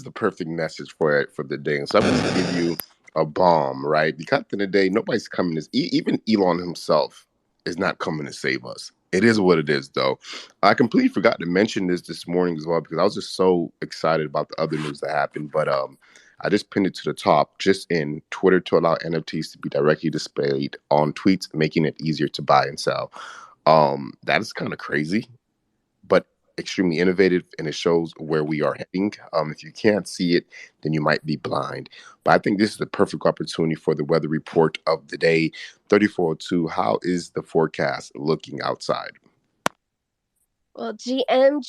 the perfect message for the day. And so I'm going to give you a bomb, right? Because at the end of the day, nobody's coming to even Elon himself is not coming to save us. It is what it is, though. I completely forgot to mention this morning as well because I was just so excited about the other news that happened. But I just pinned it to the top, just in Twitter to allow NFTs to be directly displayed on tweets, making it easier to buy and sell. That is kind of crazy, but extremely innovative, and it shows where we are heading. If you can't see it, then you might be blind. But I think this is the perfect opportunity for the weather report of the day. 3402, how is the forecast looking outside? Well, GM,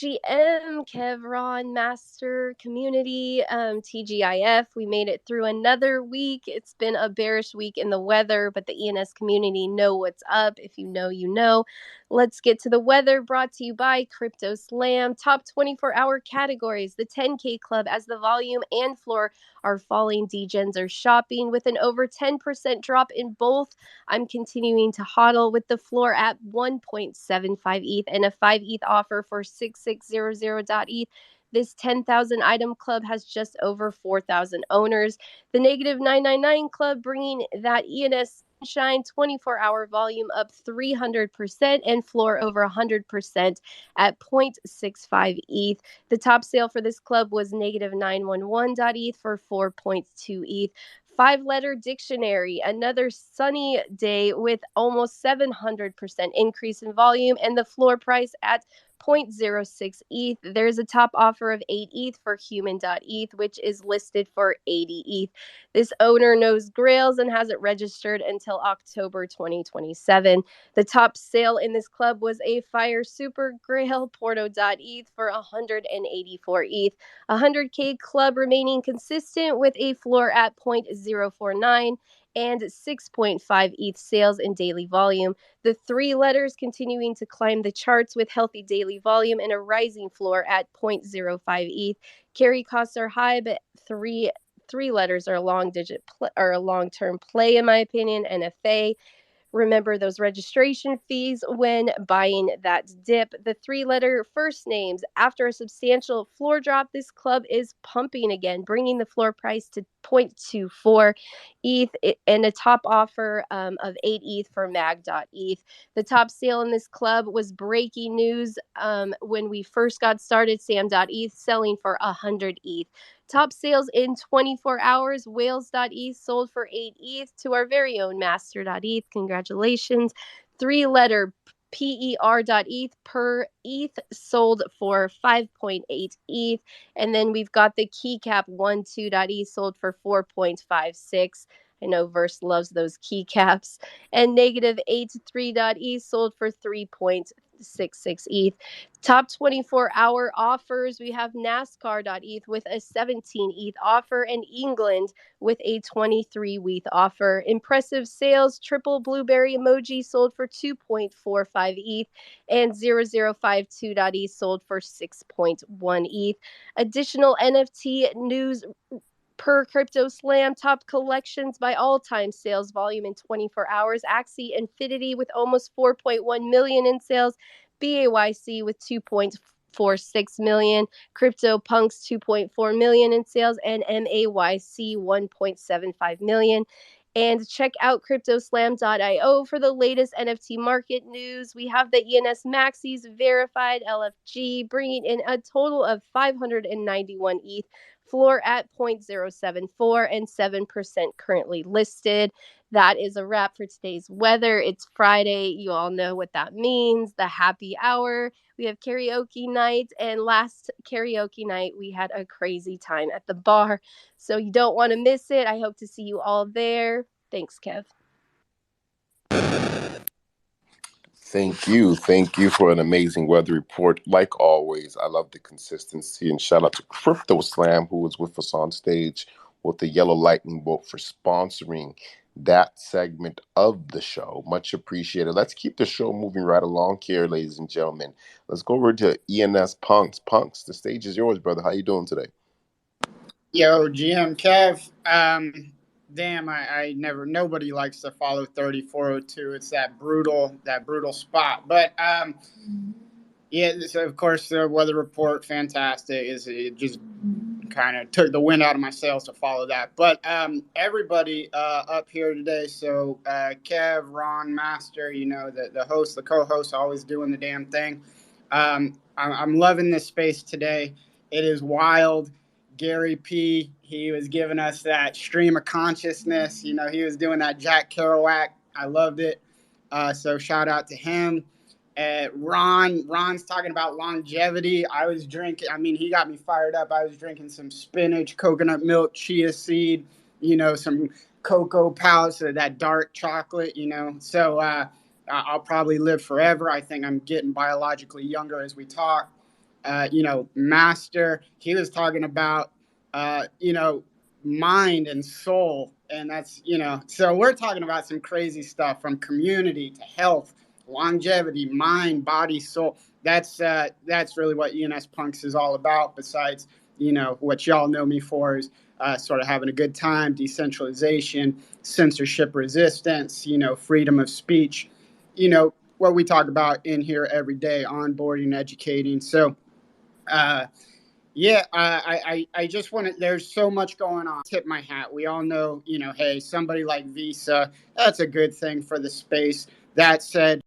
Kevron, Master, Community, TGIF, we made it through another week. It's been a bearish week in the weather, but the ENS community know what's up. If you know, you know. Let's get to the weather, brought to you by Crypto Slam. Top 24-hour categories. The 10K Club, as the volume and floor are falling, degens are shopping with an over 10% drop in both. I'm continuing to hodl with the floor at 1.75 ETH and a 5 ETH offer for 6600.eth. This 10,000 item club has just over 4,000 owners. The negative 999 club bringing that ENS Sunshine 24-hour volume up 300% and floor over 100% at 0.65 ETH. The top sale for this club was negative 911.eth for 4.2 ETH. 5-letter dictionary, another sunny day with almost 700% increase in volume and the floor price at 0.06 ETH. There's a top offer of 8 ETH for human.eth, which is listed for 80 ETH. This owner knows Grails and has it registered until October 2027. The top sale in this club was a Fire Super Grail Porto.eth for 184 ETH. 100K club remaining consistent with a floor at 0.049 and 6.5 ETH sales in daily volume. The 3 letters continuing to climb the charts with healthy daily volume and a rising floor at 0.05 ETH. Carry costs are high, but three letters are a long-term play, in my opinion. NFA Remember those registration fees when buying that dip. The 3-letter first names. After a substantial floor drop, this club is pumping again, bringing the floor price to 0.24 ETH and a top offer of 8 ETH for mag.eth. The top sale in this club was breaking news when we first got started. Sam.eth selling for 100 ETH. Top sales in 24 hours. Whales.eth sold for 8 ETH to our very own Master.eth. Congratulations. 3-letter PER.eth per ETH sold for 5.8 ETH. And then we've got the keycap 12.eth sold for 4.56. I know Verse loves those keycaps. And negative 83.eth sold for 3.66 ETH. Top 24-hour offers, we have NASCAR.eth with a 17 ETH offer and England with a 23 ETH offer. Impressive sales, triple blueberry emoji sold for 2.45 ETH and 0052.eth sold for 6.1 ETH. Additional NFT news per Crypto Slam, top collections by all-time sales volume in 24 hours. Axie Infinity with almost 4.1 million in sales. BAYC with 2.46 million. Crypto Punks 2.4 million in sales. And MAYC 1.75 million. And check out cryptoslam.io for the latest NFT market news. We have the ENS Maxis verified LFG, bringing in a total of 591 ETH, floor at 0.074 and 7% currently listed. That is a wrap for today's weather. It's Friday. You all know what that means. The happy hour. We have karaoke night. And last karaoke night, we had a crazy time at the bar. So you don't want to miss it. I hope to see you all there. Thanks, Kev. Thank you. Thank you for an amazing weather report. Like always, I love the consistency, and shout out to Crypto Slam, who was with us on stage with the Yellow Lightning Bolt, for sponsoring that segment of the show. Much appreciated. Let's keep the show moving right along here, ladies and gentlemen. Let's go over to ENS Punks. Punks, the stage is yours, brother. How you doing today? Yo, GM Kev. Damn, nobody likes to follow 3402. It's that brutal spot. But yeah, so of course the weather report, fantastic. It just kind of took the wind out of my sails to follow that. But everybody up here today. So Kev, Ron, Master, the host, the co-host, always doing the damn thing. I'm loving this space today. It is wild. Gary P, he was giving us that stream of consciousness. He was doing that Jack Kerouac. I loved it. So shout out to him. Ron's talking about longevity. I was drinking, he got me fired up. I was drinking some spinach, coconut milk, chia seed, some cocoa powder, so that dark chocolate, So I'll probably live forever. I think I'm getting biologically younger as we talk. Master, he was talking about, mind and soul. And that's, so we're talking about some crazy stuff, from community to health, longevity, mind, body, soul. That's really what ENS Punks is all about. Besides, what y'all know me for is sort of having a good time, decentralization, censorship resistance, freedom of speech, what we talk about in here every day, onboarding, educating. So, yeah, I just want to, there's so much going on. Tip my hat. We all know, hey, somebody like Visa, that's a good thing for the space. That said,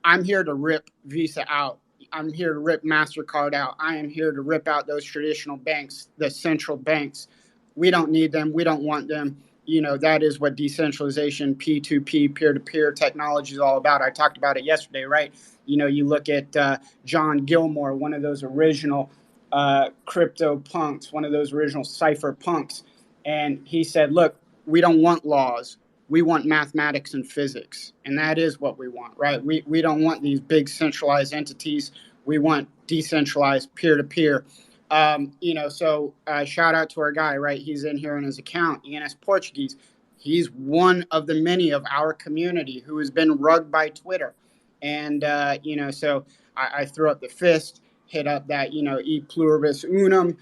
I'm here to rip Visa out. I'm here to rip MasterCard out. I am here to rip out those traditional banks, the central banks. We don't need them. We don't want them. That is what decentralization, P2P, peer-to-peer technology is all about. I talked about it yesterday, right? You look at John Gilmore, one of those original crypto punks, one of those original cipher punks. And he said, look, we don't want laws. We want mathematics and physics. And that is what we want, right? We don't want these big centralized entities. We want decentralized peer-to-peer. So shout out to our guy, right? He's in here in his account, ENS Portuguese. He's one of the many of our community who has been rugged by Twitter. And, so I threw up the fist, hit up that, e pluribus unum,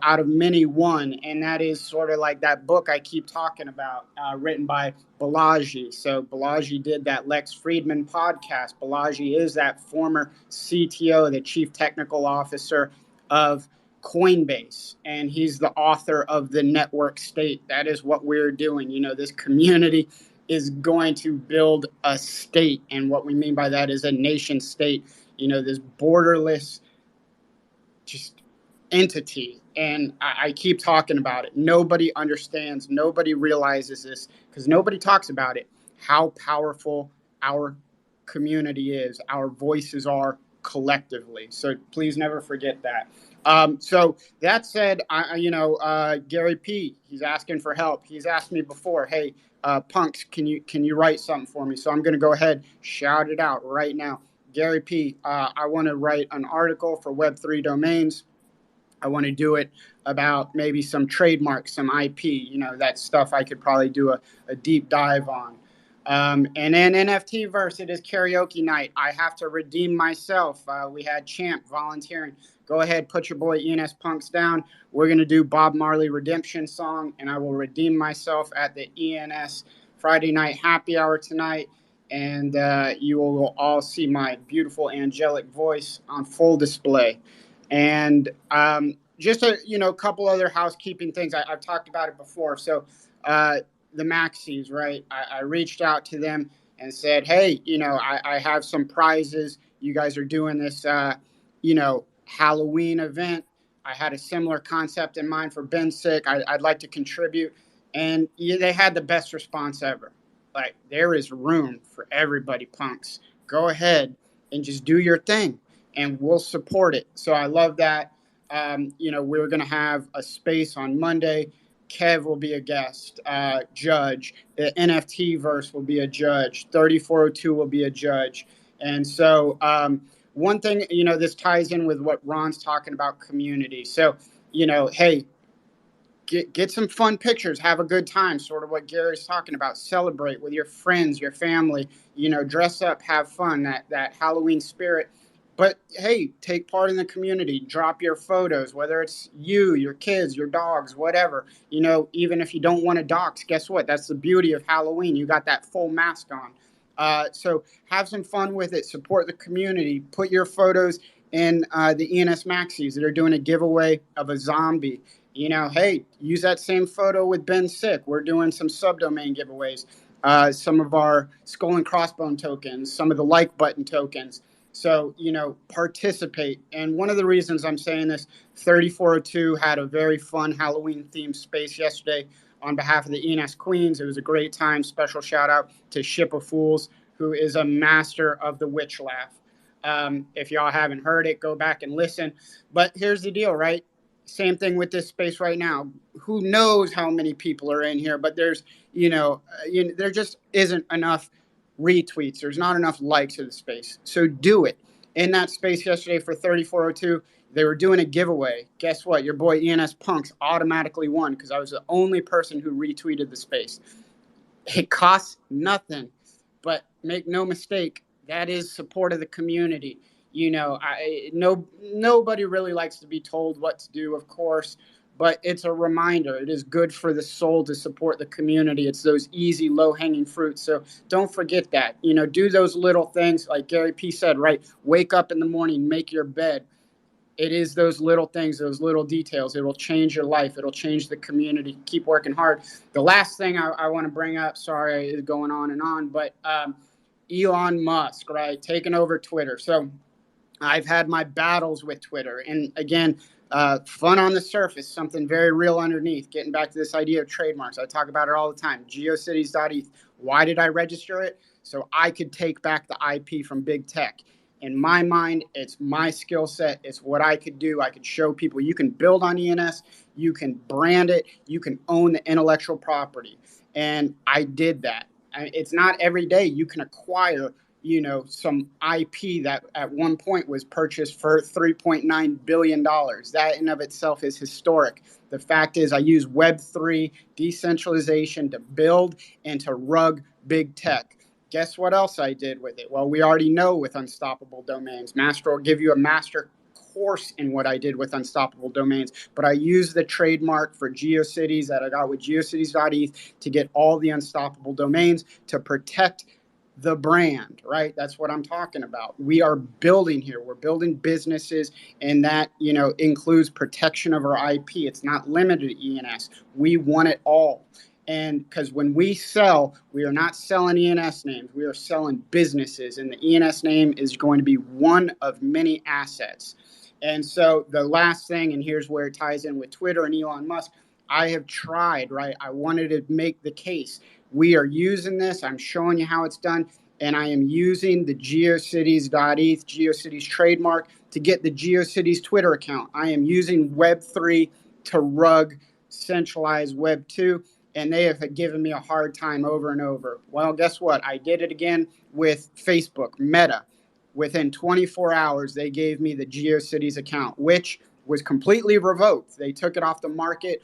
out of many one, and that is sort of like that book I keep talking about, written by Balaji. So Balaji did that Lex Friedman podcast. Balaji is that former CTO, the Chief Technical Officer of Coinbase, and he's the author of The Network State. That is what we're doing. This community is going to build a state, and what we mean by that is a nation state, this borderless just entity. And I keep talking about it. Nobody understands, nobody realizes this, because nobody talks about it, how powerful our community is, our voices are collectively. So please never forget that. So that said, Gary P, he's asking for help. He's asked me before, hey, punks, can you write something for me? So I'm going to go ahead, shout it out right now. Gary P, I want to write an article for Web3 domains. I want to do it about maybe some trademarks, some IP, that stuff I could probably do a deep dive on. And then NFT verse, it is karaoke night. I have to redeem myself. We had Champ volunteering. Go ahead, put your boy ENS Punks down. We're going to do Bob Marley Redemption song, and I will redeem myself at the ENS Friday night happy hour tonight. And you will all see my beautiful angelic voice on full display. And just a couple other housekeeping things. I've talked about it before. So the Maxis, right? I reached out to them and said, hey, I have some prizes. You guys are doing this, Halloween event. I had a similar concept in mind for Ben Sick. I'd like to contribute. And they had the best response ever. Like, there is room for everybody, punks. Go ahead and just do your thing, and we'll support it. So I love that. We're going to have a space on Monday. Kev will be a guest, judge. The NFT verse will be a judge. 3402 will be a judge. And so one thing, this ties in with what Ron's talking about, community. So, hey, get some fun pictures, have a good time, sort of what Gary's talking about. Celebrate with your friends, your family, dress up, have fun, that Halloween spirit. But hey, take part in the community, drop your photos, whether it's you, your kids, your dogs, whatever. Even if you don't want to dox, guess what? That's the beauty of Halloween. You got that full mask on. So have some fun with it, support the community, put your photos in the ENS Maxis that are doing a giveaway of a zombie. Hey, use that same photo with Ben Sick. We're doing some subdomain giveaways, some of our skull and crossbone tokens, some of the like button tokens. So, participate. And one of the reasons I'm saying this, 3402 had a very fun Halloween themed space yesterday on behalf of the ENS Queens. It was a great time. Special shout out to Ship of Fools, who is a master of the witch laugh. If y'all haven't heard it, go back and listen. But here's the deal, right? Same thing with this space right now. Who knows how many people are in here, but there's, there just isn't enough retweets. There's not enough likes of the space. So do it. In that space yesterday for 3402, they were doing a giveaway. Guess what? Your boy ENS Punks automatically won because I was the only person who retweeted the space. It costs nothing, but make no mistake, that is support of the community. Nobody really likes to be told what to do, of course, but it's a reminder. It is good for the soul to support the community. It's those easy, low-hanging fruits. So don't forget that. Do those little things like Gary P said, right? Wake up in the morning, make your bed. It is those little things, those little details. It will change your life. It'll change the community. Keep working hard. The last thing I want to bring up, sorry, is going on, but Elon Musk, right, taking over Twitter. So I've had my battles with Twitter. And again, fun on the surface, something very real underneath. Getting back to this idea of trademarks. I talk about it all the time. Geocities.eth. Why did I register it? So I could take back the IP from big tech. In my mind, it's my skill set. It's what I could do. I could show people you can build on ENS. You can brand it. You can own the intellectual property. And I did that. It's not every day you can acquire some IP that at one point was purchased for $3.9 billion. That in of itself is historic. The fact is I use Web3 decentralization to build and to rug big tech. Guess what else I did with it? Well, we already know with Unstoppable Domains. Master will give you a master horse in what I did with Unstoppable Domains, but I used the trademark for GeoCities that I got with geocities.eth to get all the unstoppable domains to protect the brand, right? That's what I'm talking about. We are building here. We're building businesses, and that, includes protection of our IP. It's not limited to ENS. We want it all. And because when we sell, we are not selling ENS names. We are selling businesses, and the ENS name is going to be one of many assets. And so the last thing, and here's where it ties in with Twitter and Elon Musk, I have tried, right? I wanted to make the case. We are using this. I'm showing you how it's done. And I am using the geocities.eth, GeoCities trademark, to get the GeoCities Twitter account. I am using Web3 to rug centralized Web2. And they have given me a hard time over and over. Well, guess what? I did it again with Facebook, Meta. Within 24 hours, they gave me the GeoCities account, which was completely revoked. They took it off the market,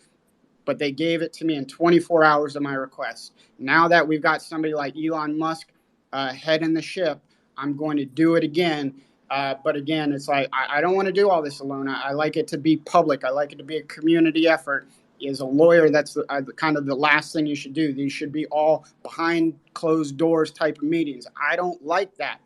but they gave it to me in 24 hours of my request. Now that we've got somebody like Elon Musk heading the ship, I'm going to do it again. But again, it's like, I don't want to do all this alone. I like it to be public. I like it to be a community effort. As a lawyer, that's kind of the last thing you should do. These should be all behind closed doors type of meetings. I don't like that.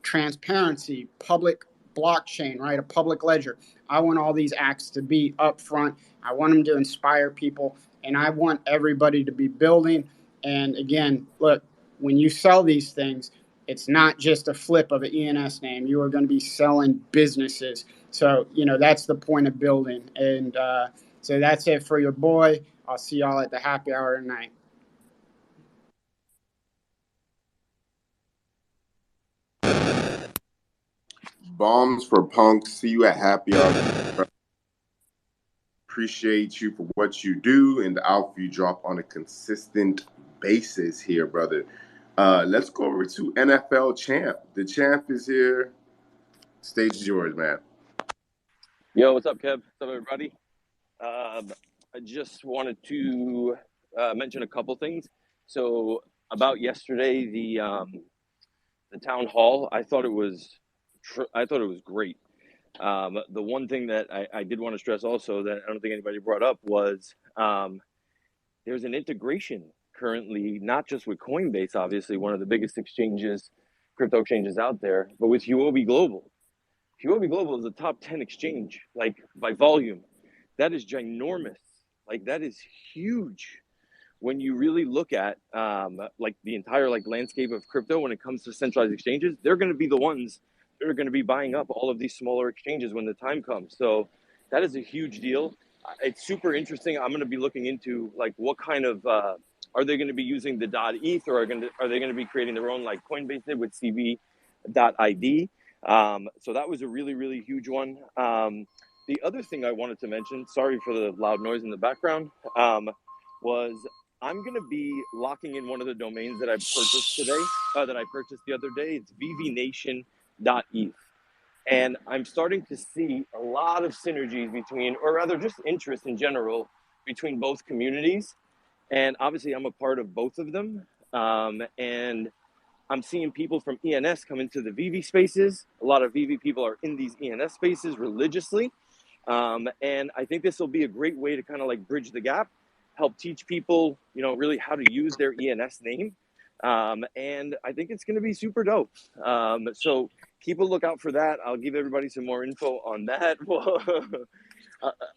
Transparency, public blockchain, right? A public ledger. I want all these acts to be upfront. I want them to inspire people, and I want everybody to be building. And again, look, when you sell these things, it's not just a flip of an ENS name. You are going to be selling businesses. So, that's the point of building. And so that's it for your boy. I'll see y'all at the happy hour tonight. Bombs for punks. See you at happy hour. Appreciate you for what you do and the alpha you drop on a consistent basis here, brother. Let's go over to NFL Champ. The champ is here. Stage is yours, man. Yo, what's up, Kev? What's up, everybody? I just wanted to mention a couple things. So about yesterday, the town hall, I thought it was great. The one thing that I did want to stress also that I don't think anybody brought up was there's an integration currently, not just with Coinbase, obviously one of the biggest crypto exchanges out there, but with Huobi Global. Huobi Global is a top 10 exchange, like by volume. That is ginormous. Like that is huge. When you really look at like the entire landscape of crypto, when it comes to centralized exchanges, they're going to be the ones that are going to be buying up all of these smaller exchanges when the time comes. So that is a huge deal. It's super interesting. I'm going to be looking into what kind of are they going to be using the .eth, or are they going to be creating their own like Coinbase did with CB.id? So that was a really, really huge one. The other thing I wanted to mention, sorry for the loud noise in the background, was I'm going to be locking in one of the domains that I purchased today, that I purchased the other day. It's vvnation.eth. And I'm starting to see a lot of synergies between, or rather just interest in general, between both communities. And obviously I'm a part of both of them. And I'm seeing people from ENS come into the VV spaces. A lot of VV people are in these ENS spaces religiously. And I think this will be a great way to kind of bridge the gap, help teach people, really how to use their ENS name. And I think it's going to be super dope. So keep a lookout for that. I'll give everybody some more info on that.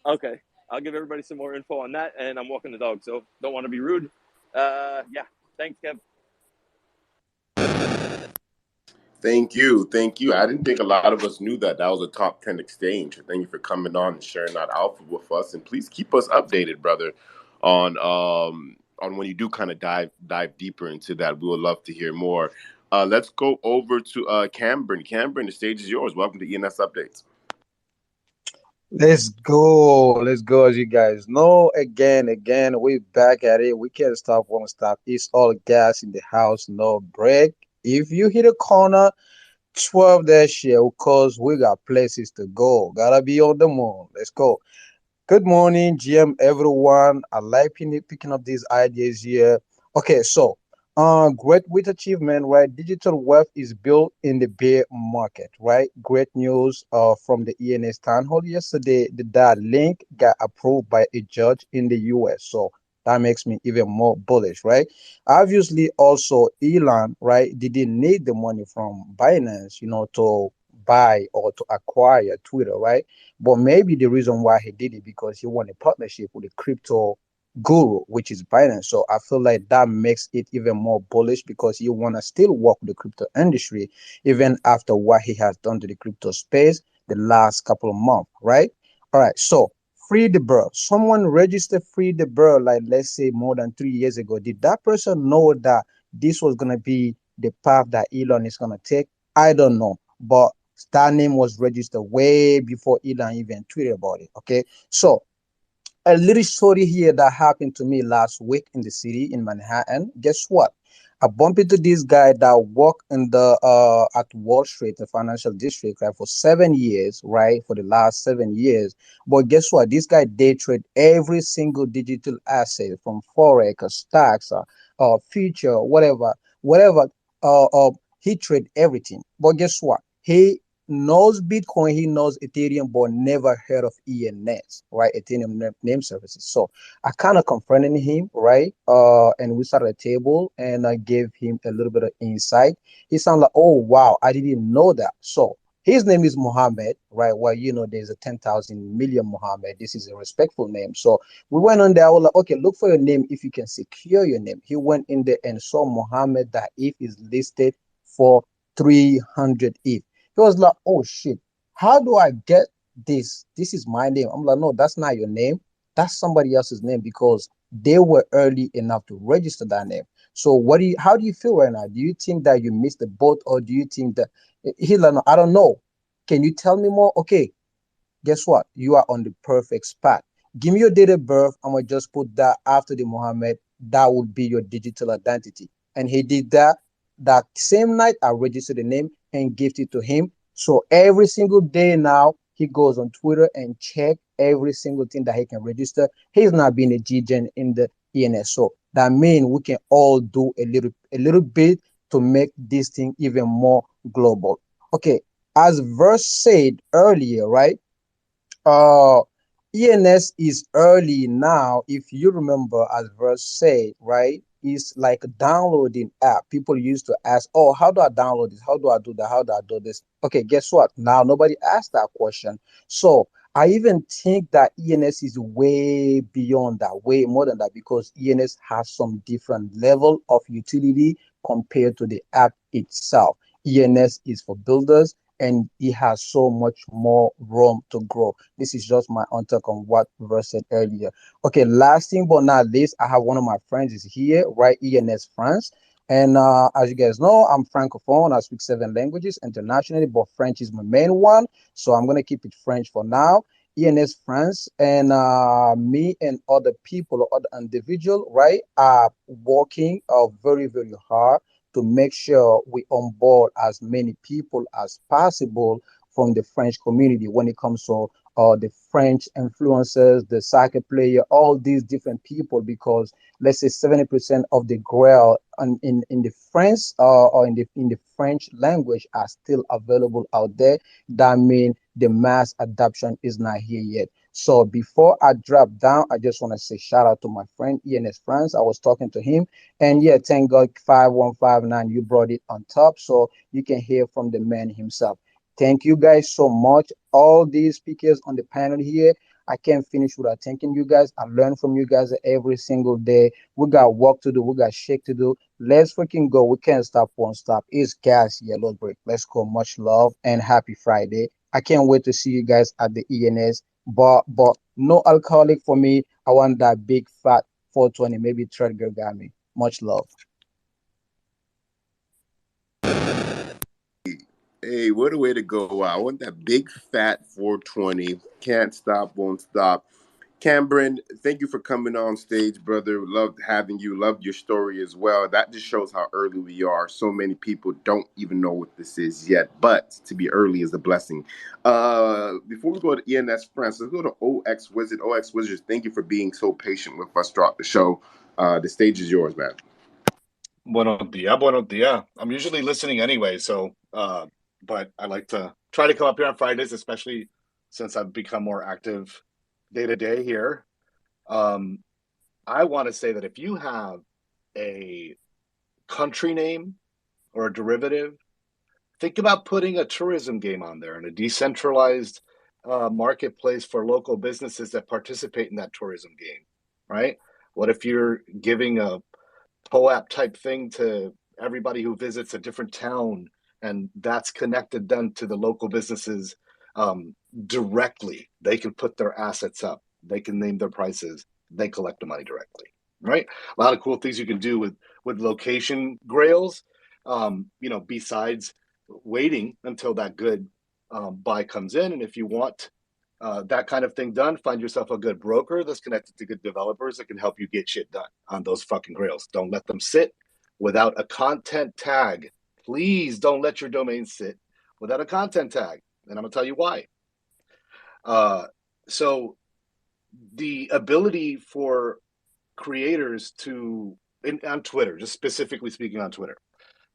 Okay. I'll give everybody some more info on that. And I'm walking the dog, so don't want to be rude. Yeah. Thanks, Kev. Thank you. I didn't think a lot of us knew that was a top 10 exchange. Thank you for coming on and sharing that alpha with us. And please keep us updated, brother, on when you do kind of dive deeper into that. We would love to hear more. Let's go over to Cameron. Cameron, the stage is yours. Welcome to ENS Updates. Let's go. As you guys know, again, we're back at it. We can't stop, won't stop. It's all gas in the house, no break. If you hit a corner, 12 that shit, because we got places to go. Gotta be on the moon. Let's go. Good morning, GM, everyone. I like picking up these ideas here. Okay, so Great with achievement, right? Digital wealth is built in the bear market, right? Great news from the ENS town hall yesterday. That link got approved by a judge in the US. So that makes me even more bullish, right? Obviously, also Elon, right, didn't need the money from Binance, to buy or to acquire Twitter, right? But maybe the reason why he did it because he wanted a partnership with a crypto guru, which is Binance. So I feel like that makes it even more bullish because you want to still work with the crypto industry even after what he has done to the crypto space the last couple of months, right? All right. So free the bird. Someone registered free the bird, like let's say more than 3 years ago. Did that person know that this was gonna be the path that Elon is gonna take? I don't know, but that name was registered way before Elon even tweeted about it. Okay, so a little story here that happened to me last week in the city in Manhattan. Guess what? I bumped into this guy that worked in the at Wall Street, the financial district, right, for 7 years, right, for the last 7 years. But guess what? This guy day trade every single digital asset from forex, stocks, future, whatever. He trade everything. But guess what? He knows Bitcoin, he knows Ethereum, but never heard of ENS, right? Ethereum name services. So I kind of confronted him, right? And we started a table and I gave him a little bit of insight. He sounded like, oh, wow, I didn't know that. So his name is Mohammed, right? Well, there's a 10,000 million Mohammed. This is a respectful name. So we went on there. I was like, okay, look for your name if you can secure your name. He went in there and saw Mohammed that if is listed for 300 ETH. He was like, oh shit, how do I get this? This is my name. I'm like, no, that's not your name. That's somebody else's name because they were early enough to register that name. So how do you feel right now? Do you think that you missed the boat or do you think that he like, no, I don't know. Can you tell me more? Okay, guess what? You are on the perfect spot. Give me your date of birth. I'm gonna just put that after the Mohammed. That would be your digital identity. And he did that. That same night, I registered the name and gifted it to him. So every single day now, he goes on Twitter and check every single thing that he can register. He's not being a GGen in the ENS. So that means we can all do a little bit to make this thing even more global. Okay, as verse said earlier, right? uh ENS is early now. If you remember, as verse say, right, it's like a downloading app. People used to ask, oh, how do I download this? How do I do that? How do I do this? Okay, guess what? Now nobody asked that question. So I even think that ENS is way beyond that, way more than that, because ENS has some different level of utility compared to the app itself. ENS is for builders and it has so much more room to grow. This is just my on talk on what Verse said earlier. Okay, last thing but not least, I have one of my friends is here, right? ENS France. And as you guys know, I'm francophone. I speak 7 languages internationally, but French is my main one. So I'm gonna keep it French for now. ENS France and me and other people or other individual, right, are working very, very hard to make sure we onboard as many people as possible from the French community when it comes to the French influencers, the soccer player, all these different people, because let's say 70% of the grail in the French or in the French language are still available out there. That means the mass adoption is not here yet. So before I drop down, I just want to say shout out to my friend ENS France. I was talking to him, and yeah, thank God 5159 you brought it on top, so you can hear from the man himself. Thank you guys so much. All these speakers on the panel here, I can't finish without thanking you guys. I learn from you guys every single day. We got work to do. We got shake to do. Let's freaking go. We can't stop, won't stop. It's gas, yellow brick. Let's go. Much love and happy Friday. I can't wait to see you guys at the ENS. But no alcoholic for me. I want that big fat 420, maybe third girl got me. Much love. Hey, what a way to go out. I want that big fat 420. Can't stop, won't stop. Cameron, thank you for coming on stage, brother. Loved having you. Loved your story as well. That just shows how early we are. So many people don't even know what this is yet, but to be early is a blessing. Before we go to ENS France, let's go to OX Wizard. OX Wizard, thank you for being so patient with us throughout the show. The stage is yours, man. Buenos dia, buenos dia. I'm usually listening anyway, so but I like to try to come up here on Fridays, especially since I've become more active day to day here. Um, I want to say that if you have a country name or a derivative, think about putting a tourism game on there and a decentralized marketplace for local businesses that participate in that tourism game, right? What if you're giving a POAP type thing to everybody who visits a different town, and that's connected then to the local businesses directly? They can put their assets up, they can name their prices, they collect the money directly, right? A lot of cool things you can do with location grails, besides waiting until that good buy comes in. And if you want that kind of thing done, find yourself a good broker that's connected to good developers that can help you get shit done on those fucking grails. Don't let them sit without a content tag. Please don't let your domain sit without a content tag. And I'm going to tell you why. So the ability for creators on Twitter, just specifically speaking on Twitter,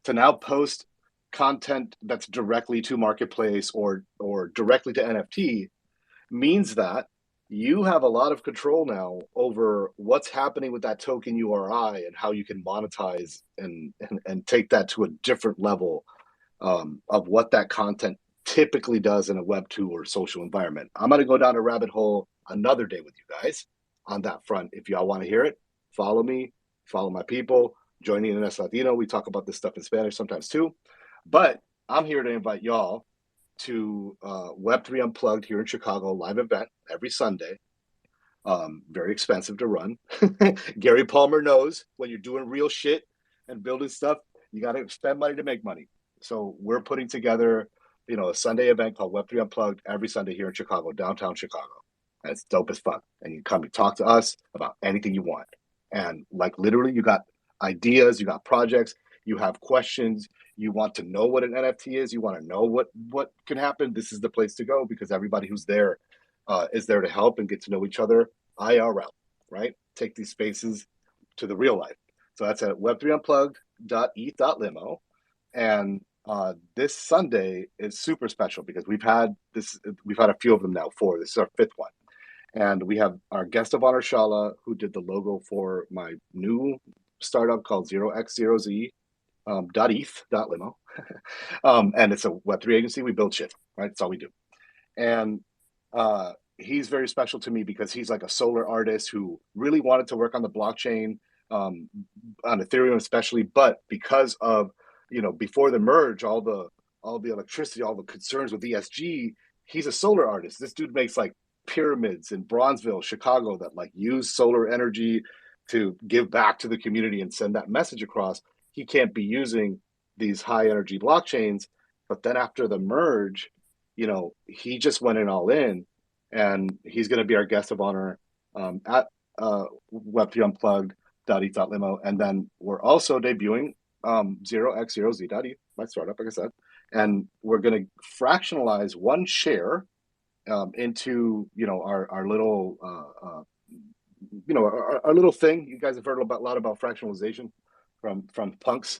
to now post content that's directly to marketplace or directly to NFT means that you have a lot of control now over what's happening with that token URI and how you can monetize and take that to a different level of what that content typically does in a Web2 or social environment. I'm going to go down a rabbit hole another day with you guys on that front. If y'all want to hear it, follow me, follow my people, join the ENS Latino. We talk about this stuff in Spanish sometimes too. But I'm here to invite y'all to Web3 Unplugged here in Chicago, live event every Sunday. Very expensive to run. Gary Palmer knows when you're doing real shit and building stuff, you got to spend money to make money. So we're putting together, a Sunday event called Web3 Unplugged every Sunday here in Chicago, downtown Chicago. And it's dope as fun. And you come and talk to us about anything you want. And like literally, you got ideas, you got projects, you have questions, you want to know what an NFT is, you want to know what can happen. This is the place to go because everybody who's there is there to help and get to know each other IRL, right? Take these spaces to the real life. So that's at web3unplugged.eth.limo. And this Sunday is super special because we've had a few of them now. This is our fifth one. And we have our guest of honor, Shala, who did the logo for my new startup called 0x0z.eth.limo. And it's a Web3 agency. We build shit, right? That's all we do. And he's very special to me because he's like a solar artist who really wanted to work on the blockchain, on Ethereum especially. But because of, before the merge, all the electricity, all the concerns with ESG, he's a solar artist. This dude makes like pyramids in Bronzeville, Chicago, that like use solar energy to give back to the community and send that message across. He can't be using these high energy blockchains. But then after the merge, he just went in all in, and he's going to be our guest of honor at Web3 Unplugged.eth.limo. And then we're also debuting 0x0z.eth, my startup, like I said, and we're going to fractionalize one share into our little our little thing. You guys have heard a lot about fractionalization from punks,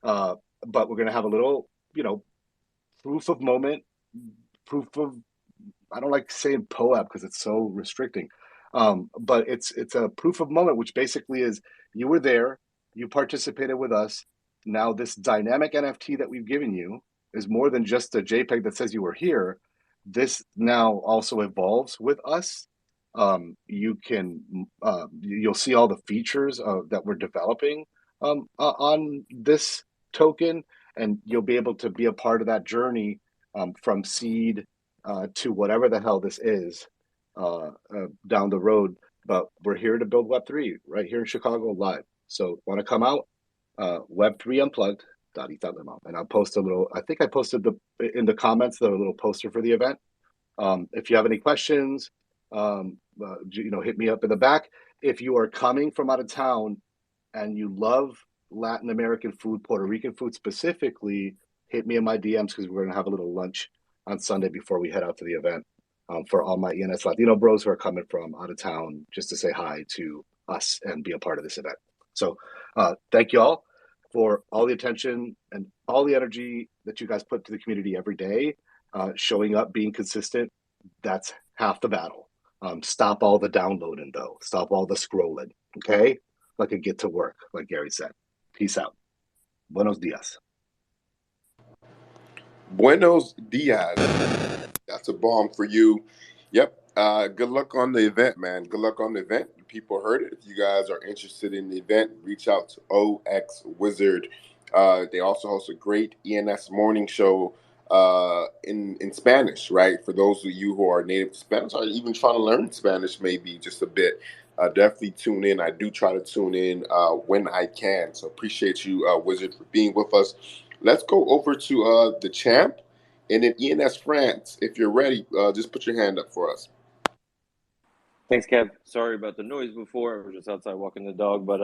but we're going to have a little proof of I don't like saying POAP because it's so restricting, but it's a proof of moment, which basically is you were there, you participated with us. Now this dynamic NFT that we've given you is more than just a JPEG that says you were here. This now also evolves with us. You'll see all the features that we're developing on this token, and you'll be able to be a part of that journey from seed to whatever the hell this is down the road. But we're here to build Web3 right here in Chicago live. So want to come out? Web3 Unplugged.eth.limo. And I'll post I think I posted in the comments the little poster for the event. If you have any questions, hit me up in the back. If you are coming from out of town and you love Latin American food, Puerto Rican food specifically, hit me in my DMs because we're going to have a little lunch on Sunday before we head out to the event for all my ENS Latino bros who are coming from out of town just to say hi to us and be a part of this event. So thank you all for all the attention and all the energy that you guys put to the community every day. Showing up, being consistent, that's half the battle. Stop all the downloading, though. Stop all the scrolling, okay? Like a get to work, like Gary said. Peace out. Buenos dias. Buenos dias. That's a bomb for you. Yep. Good luck on the event, man. Good luck on the event. People heard it. If you guys are interested in the event, reach out to OX Wizard. They also host a great ENS morning show in Spanish, right? For those of you who are native to Spanish or even trying to learn Spanish, maybe just a bit. Definitely tune in. I do try to tune in when I can. So appreciate you, Wizard, for being with us. Let's go over to the champ and then ENS France. If you're ready, just put your hand up for us. Thanks, Kev. Sorry about the noise before. I was just outside walking the dog, but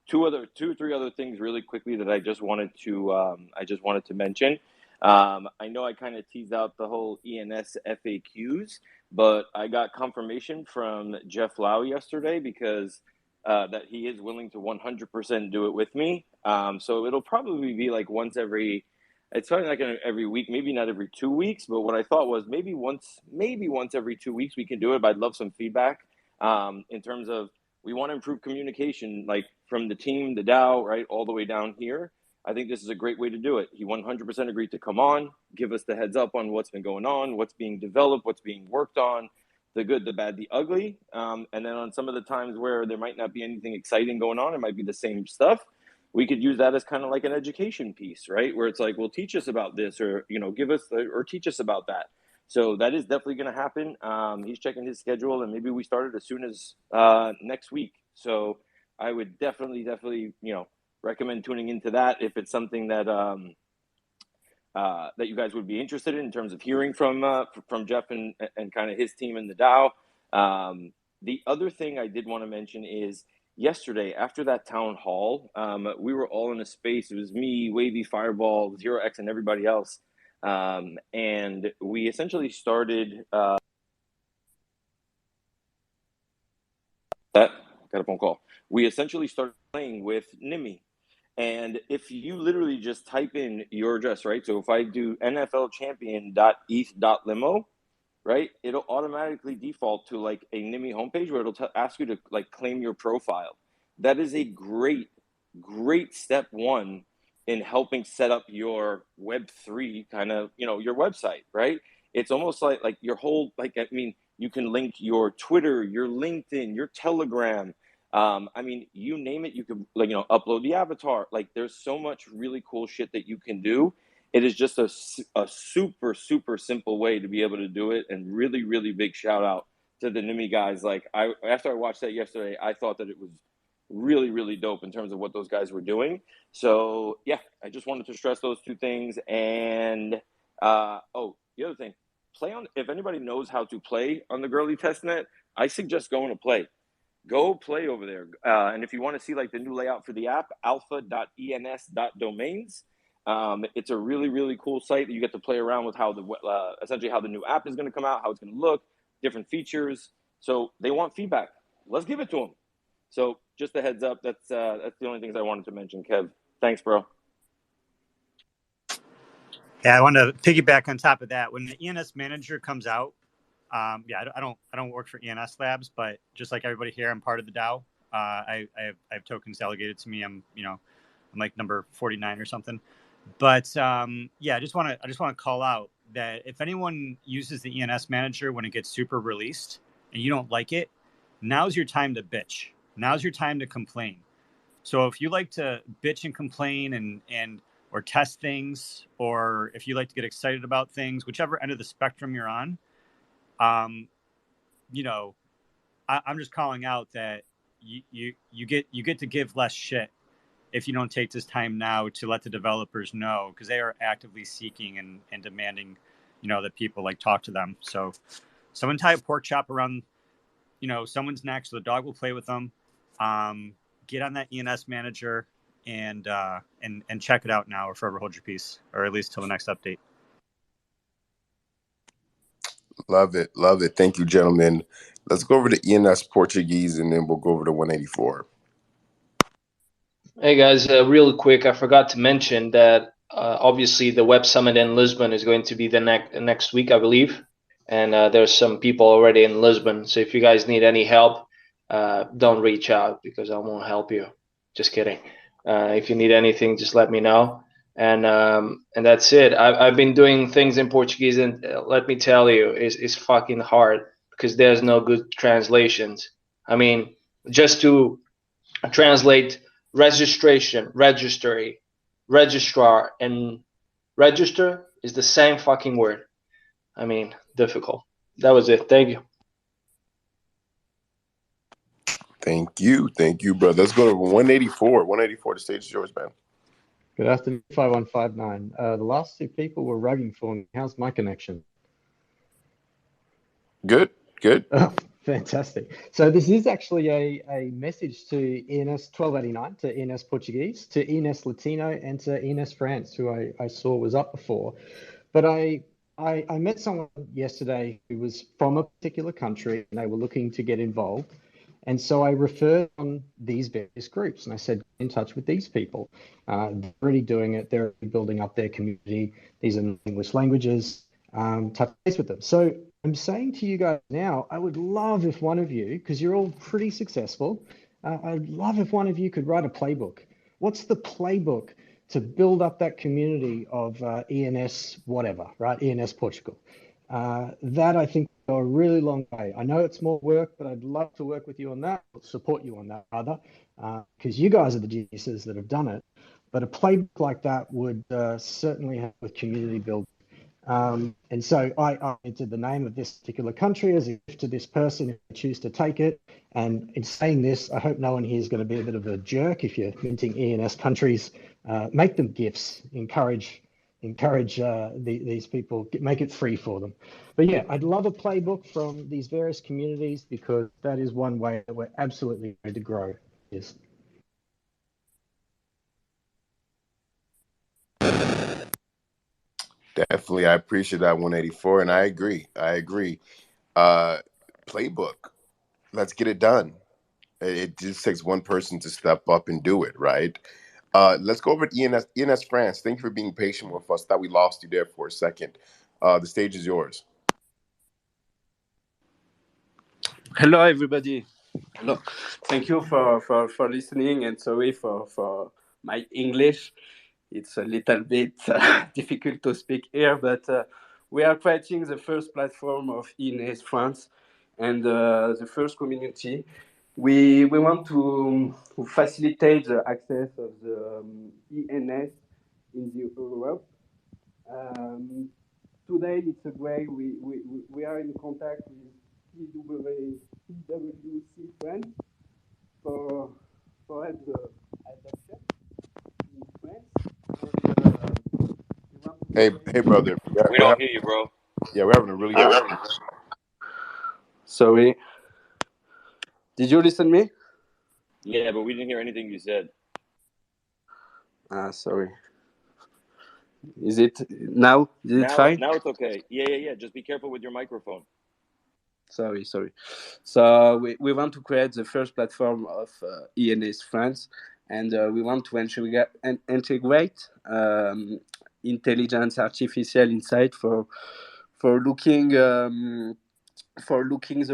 three other things really quickly that I just wanted to mention. I know I kind of teased out the whole ENS FAQs, but I got confirmation from Jeff Lau yesterday because that he is willing to 100% do it with me. So it'll probably be like it's probably like every week, maybe not every 2 weeks, but what I thought was maybe once every 2 weeks we can do it. But I'd love some feedback in terms of we want to improve communication, like from the team, the DAO, right, all the way down here. I think this is a great way to do it. He 100% agreed to come on, give us the heads up on what's been going on, what's being developed, what's being worked on, the good, the bad, the ugly. And then on some of the times where there might not be anything exciting going on, it might be the same stuff. We could use that as kind of like an education piece, right? Where it's like, well, teach us about this, or give us or teach us about that. So that is definitely going to happen. He's checking his schedule, and maybe we start it as soon as next week. So I would definitely, recommend tuning into that if it's something that that you guys would be interested in terms of hearing from Jeff and kind of his team in the DAO. The other thing I did want to mention is yesterday after that town hall, we were all in a space. It was me, Wavy, Fireball, 0x, and everybody else. And we essentially started got a phone call. We essentially started playing with Nimi. And if you literally just type in your address, right? So if I do nflchampion.eth.limo, right, it'll automatically default to like a Nimi homepage where it'll ask you to like claim your profile. That is a great step one in helping set up your Web3 kind of, your website, right? It's almost like your whole, you can link your Twitter, your LinkedIn, your Telegram. You name it, you could upload the avatar. Like there's so much really cool shit that you can do. It is just a super, super simple way to be able to do it. And really, really big shout out to the Nimi guys. After I watched that yesterday, I thought that it was really, really dope in terms of what those guys were doing. So yeah, I just wanted to stress those two things. And the other thing, if anybody knows how to play on the Girly testnet, I suggest going to play. Go play over there. And if you want to see like the new layout for the app, alpha.ens.domains. It's a really, really cool site that you get to play around with how essentially how the new app is going to come out, how it's going to look, different features. So they want feedback. Let's give it to them. So just a heads up. That's the only things I wanted to mention, Kev. Thanks, bro. Yeah, I want to piggyback on top of that. When the ENS manager comes out, I don't work for ENS Labs, but just like everybody here, I'm part of the DAO. I have tokens delegated to me. I'm like number 49 or something. But I just want to call out that if anyone uses the ENS manager when it gets super released and you don't like it, now's your time to bitch. Now's your time to complain. So if you like to bitch and complain and or test things, or if you like to get excited about things, whichever end of the spectrum you're on, I'm just calling out that you get to give less shit if you don't take this time now to let the developers know, because they are actively seeking and demanding, that people like talk to them. So someone tie a pork chop around, someone's neck so the dog will play with them. Get on that ENS manager and check it out now, or forever hold your peace, or at least till the next update. Love it. Thank you, gentlemen. Let's go over to ENS Portuguese, and then we'll go over to 184. Hey guys, real quick, I forgot to mention that obviously the Web Summit in Lisbon is going to be the next week, I believe, and there's some people already in Lisbon. So if you guys need any help, don't reach out because I won't help you. Just kidding. If you need anything, just let me know. And that's it. I've been doing things in Portuguese, and let me tell you, it's fucking hard because there's no good translations. I mean, just to translate registration, registry, registrar, and register is the same fucking word. I mean, difficult. That was it. Thank you. Thank you, brother. Let's go to 184. 184, the stage is yours, man. Good afternoon, 5159. The last two people were rugging for me. How's my connection? Good. Oh, fantastic. So this is actually a message to ENS 1289, to ENS Portuguese, to ENS Latino, and to ENS France, who I saw was up before. But I met someone yesterday who was from a particular country and they were looking to get involved. And so I referred on these various groups and I said, get in touch with these people. They're already doing it. They're building up their community. These are English languages. Touch base with them. So I'm saying to you guys now, I would love if one of you, because you're all pretty successful, I'd love if one of you could write a playbook. What's the playbook to build up that community of ENS whatever, right? ENS Portugal. That I think will go a really long way. I know it's more work, but I'd love to work with you on that, support you on that rather, because you guys are the geniuses that have done it. But a playbook like that would certainly help with community building. And so I entered the name of this particular country as a gift to this person if they choose to take it. And in saying this, I hope no one here is going to be a bit of a jerk if you're minting ENS countries. Make them gifts, encourage these people, make it free for them. But yeah, I'd love a playbook from these various communities because that is one way that we're absolutely going to grow. Yes. Definitely, I appreciate that 184, and I agree. Playbook. Let's get it done. It just takes one person to step up and do it, right? Let's go over to ENS France. Thank you for being patient with us. Thought we lost you there for a second. The stage is yours. Hello, everybody. Hello. Thank you for listening, and sorry for my English. It's a little bit difficult to speak here, but we are creating the first platform of ENS France and the first community. We want to facilitate the access of the ENS in the Europe. Today, it's a way we are in contact with PwC France for help the adoption in France. Hey, brother. We don't hear you, bro. Yeah, we're having a really hard time. Sorry. Did you listen me? Yeah, but we didn't hear anything you said. Sorry. Is it now? Is it fine? Now it's okay. Yeah. Just be careful with your microphone. Sorry. So we want to create the first platform of ENS France, and we want to integrate intelligence artificial insight for looking the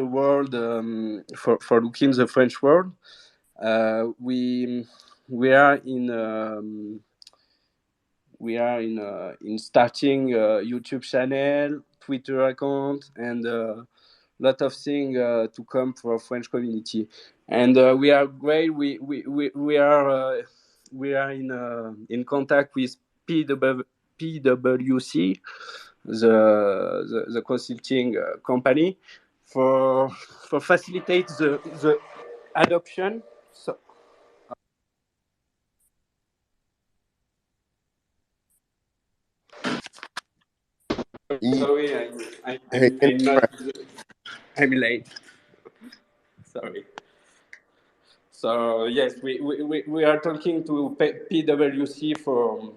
world for looking the French world. We are in starting a YouTube channel, Twitter account, and lot of things to come for French community. And we are great. We are in contact with PwC, the consulting company, for facilitate the adoption. So, sorry, I'm late. Sorry. So yes, we are talking to PwC for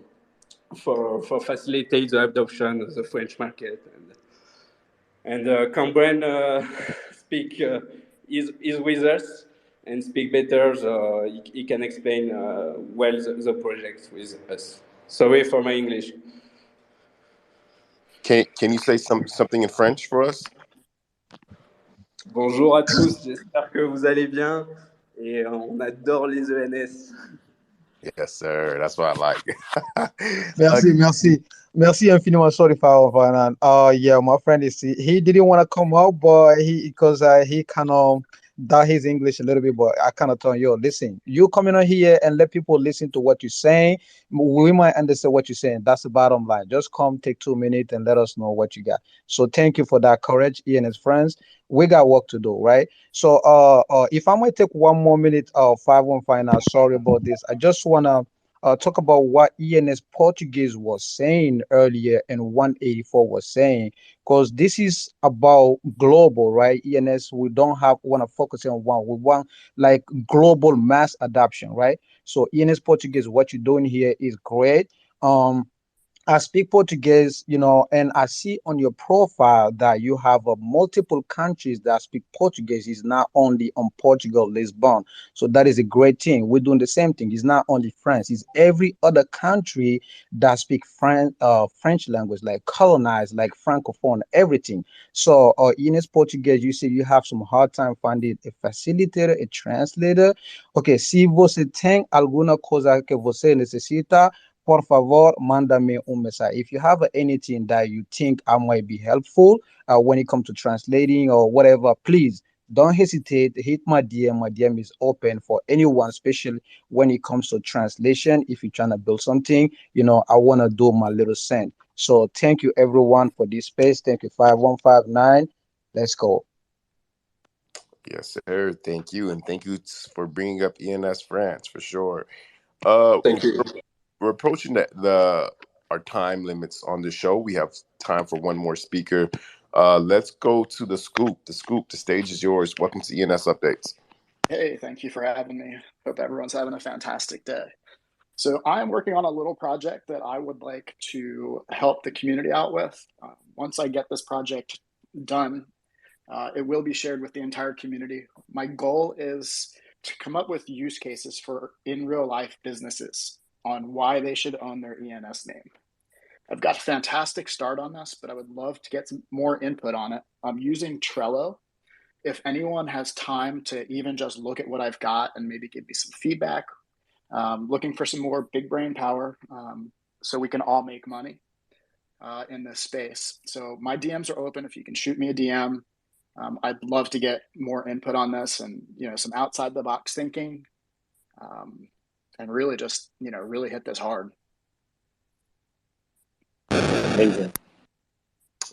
facilitate the adoption of the French market, and Cambren speak is with us, and speak better, so he can explain well the project with us. Sorry for my English. Can you say something in French for us? Bonjour à tous, j'espère que vous allez bien et on adore les ENS. Yes, sir. That's what I like. Merci, merci, merci infiniment. Sorry for Fernand. Yeah, my friend is he didn't want to come out, but he kind of doubt his English a little bit. But I kind of told him, yo, listen, you coming on here and let people listen to what you're saying. We might understand what you're saying. That's the bottom line. Just come, take 2 minutes, and let us know what you got. So thank you for that courage, Ian and his friends. We got work to do, right? So if I might take 1 more minute, 515 now. Sorry about this. I just wanna talk about what ENS Portuguese was saying earlier and 184 was saying, because this is about global, right? ENS, we don't have want to focus on one. We want like global mass adoption, right? So ENS Portuguese, what you're doing here is great. I speak Portuguese, and I see on your profile that you have multiple countries that speak Portuguese. It's not only on Portugal, Lisbon. So that is a great thing. We're doing the same thing. It's not only France. It's every other country that speak French language, like colonized, like Francophone, everything. So in this Portuguese, you see you have some hard time finding a facilitator, a translator. Okay, se você tem alguma coisa que você necessita, por favor, mándame un mensaje. If you have anything that you think I might be helpful when it comes to translating or whatever, please don't hesitate. Hit my DM. My DM is open for anyone, especially when it comes to translation. If you're trying to build something, I want to do my little cent. So thank you, everyone, for this space. Thank you, 5159. Let's go. Yes, sir. Thank you, and thank you for bringing up ENS France for sure. Thank you. We're approaching our time limits on the show. We have time for one more speaker. Let's go to the scoop. The scoop. The stage is yours. Welcome to ENS Updates. Hey, thank you for having me. Hope everyone's having a fantastic day. So I'm working on a little project that I would like to help the community out with. Once I get this project done, it will be shared with the entire community. My goal is to come up with use cases for in real life businesses on why they should own their ENS name. I've got a fantastic start on this, but I would love to get some more input on it. I'm using Trello. If anyone has time to even just look at what I've got and maybe give me some feedback, looking for some more big brain power so we can all make money in this space. So my DMs are open. If you can shoot me a DM, I'd love to get more input on this and, some outside the box thinking and really just, really hit this hard. Amazing.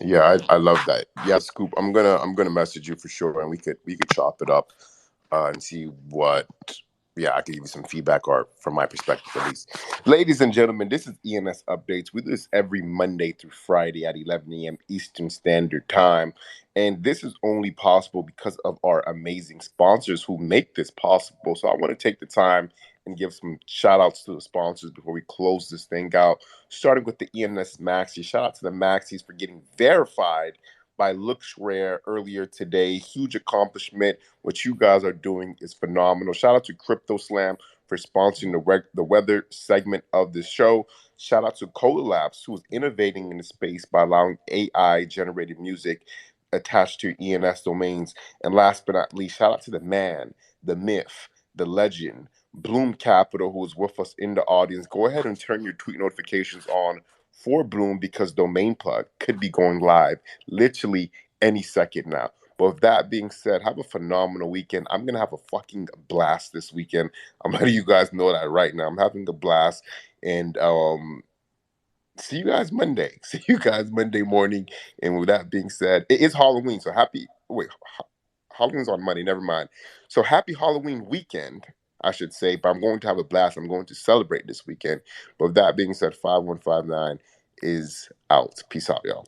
Yeah, I love that. Yeah, Scoop. I'm gonna message you for sure, and we could chop it up and see what. Yeah, I could give you some feedback, or from my perspective at least. Ladies and gentlemen, this is ENS Updates. We do this every Monday through Friday at 11 a.m. Eastern Standard Time, and this is only possible because of our amazing sponsors who make this possible. So I want to take the time and give some shout outs to the sponsors before we close this thing out. Starting with the ENS Maxi. Shout out to the Maxis for getting verified by Looks Rare earlier today. Huge accomplishment. What you guys are doing is phenomenal. Shout out to Crypto Slam for sponsoring the weather segment of the show. Shout out to Cola Labs, who is innovating in the space by allowing AI generated music attached to ENS domains. And last but not least, shout out to the man, the myth, the legend, Bloom Capital, who is with us in the audience. Go ahead and turn your tweet notifications on for Bloom, because Domain Plug could be going live literally any second now. But with that being said, have a phenomenal weekend. I'm going to have a fucking blast this weekend. I'm letting you guys know that right now. I'm having a blast. And see you guys Monday. See you guys Monday morning. And with that being said, it is Halloween. So Halloween's on Monday. Never mind. So happy Halloween weekend, I should say. But I'm going to have a blast. I'm going to celebrate this weekend. But with that being said, 5159 is out. Peace out, y'all.